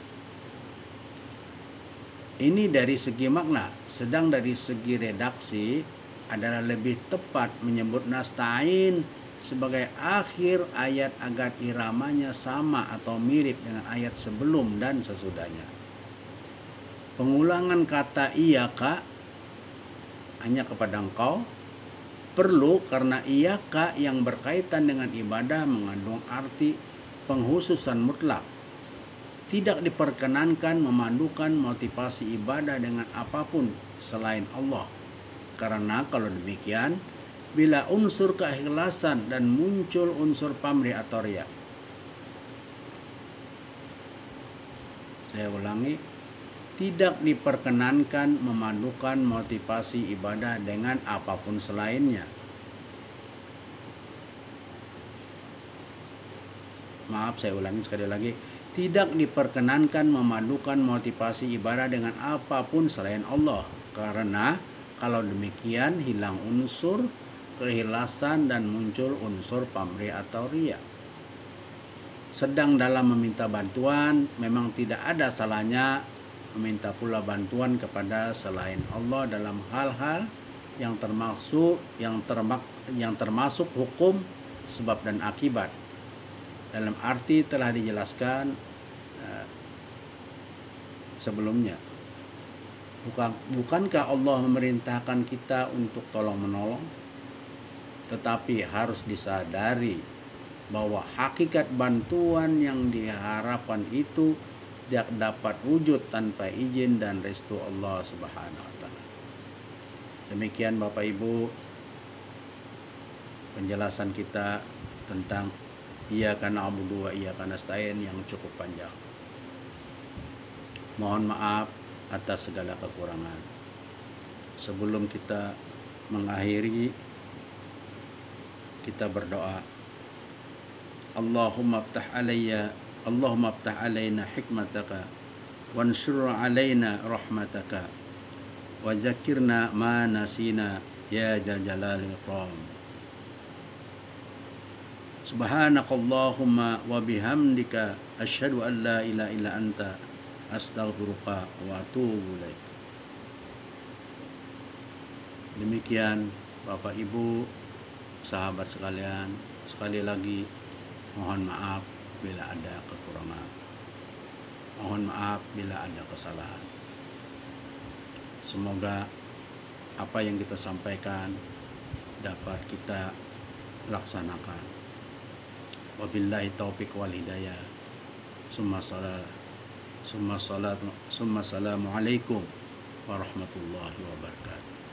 Ini dari segi makna, sedang dari segi redaksi adalah lebih tepat menyebut nasta'in sebagai akhir ayat agar iramanya sama atau mirip dengan ayat sebelum dan sesudahnya. Pengulangan kata iyyaka, hanya kepada engkau, perlu karena iyyaka yang berkaitan dengan ibadah mengandung arti penghususan mutlak. Tidak diperkenankan memandukan motivasi ibadah dengan apapun selain Allah. Karena kalau demikian, bila unsur keikhlasan dan muncul unsur pamrih atau riya. Saya ulangi, tidak diperkenankan memadukan motivasi ibadah dengan apapun selainnya. Maaf, saya ulangi sekali lagi. Tidak diperkenankan memadukan motivasi ibadah dengan apapun selain Allah. Karena kalau demikian hilang unsur keikhlasan dan muncul unsur pamrih atau riya. Sedang dalam meminta bantuan, memang tidak ada salahnya meminta pula bantuan kepada selain Allah dalam hal-hal yang termasuk hukum sebab dan akibat. Dalam arti telah dijelaskan sebelumnya. Bukankah Allah memerintahkan kita untuk tolong menolong? Tetapi harus disadari bahwa hakikat bantuan yang diharapkan itu tidak dapat wujud tanpa izin dan restu Allah Subhanahu wa taala. Demikian Bapak Ibu penjelasan kita tentang iyyaka na'budu wa iyyaka nasta'in yang cukup panjang. Mohon maaf atas segala kekurangan. Sebelum kita mengakhiri, kita berdoa. Allahumma aftah alaina hikmataka wansur alaina rahmataka wa zakirna ma nasina ya jal jalali ikram. Subhanakallahumma wa bihamdika asyhadu an la ilaha illa anta astaghfiruka wa atubu ilaik. Demikian Bapak Ibu, sahabat sekalian, sekali lagi mohon maaf bila ada kekurangan. Mohon maaf bila ada kesalahan. Semoga apa yang kita sampaikan dapat kita laksanakan. Wabillahi taufiq wal hidayah. Assalamualaikum warahmatullahi wabarakatuh.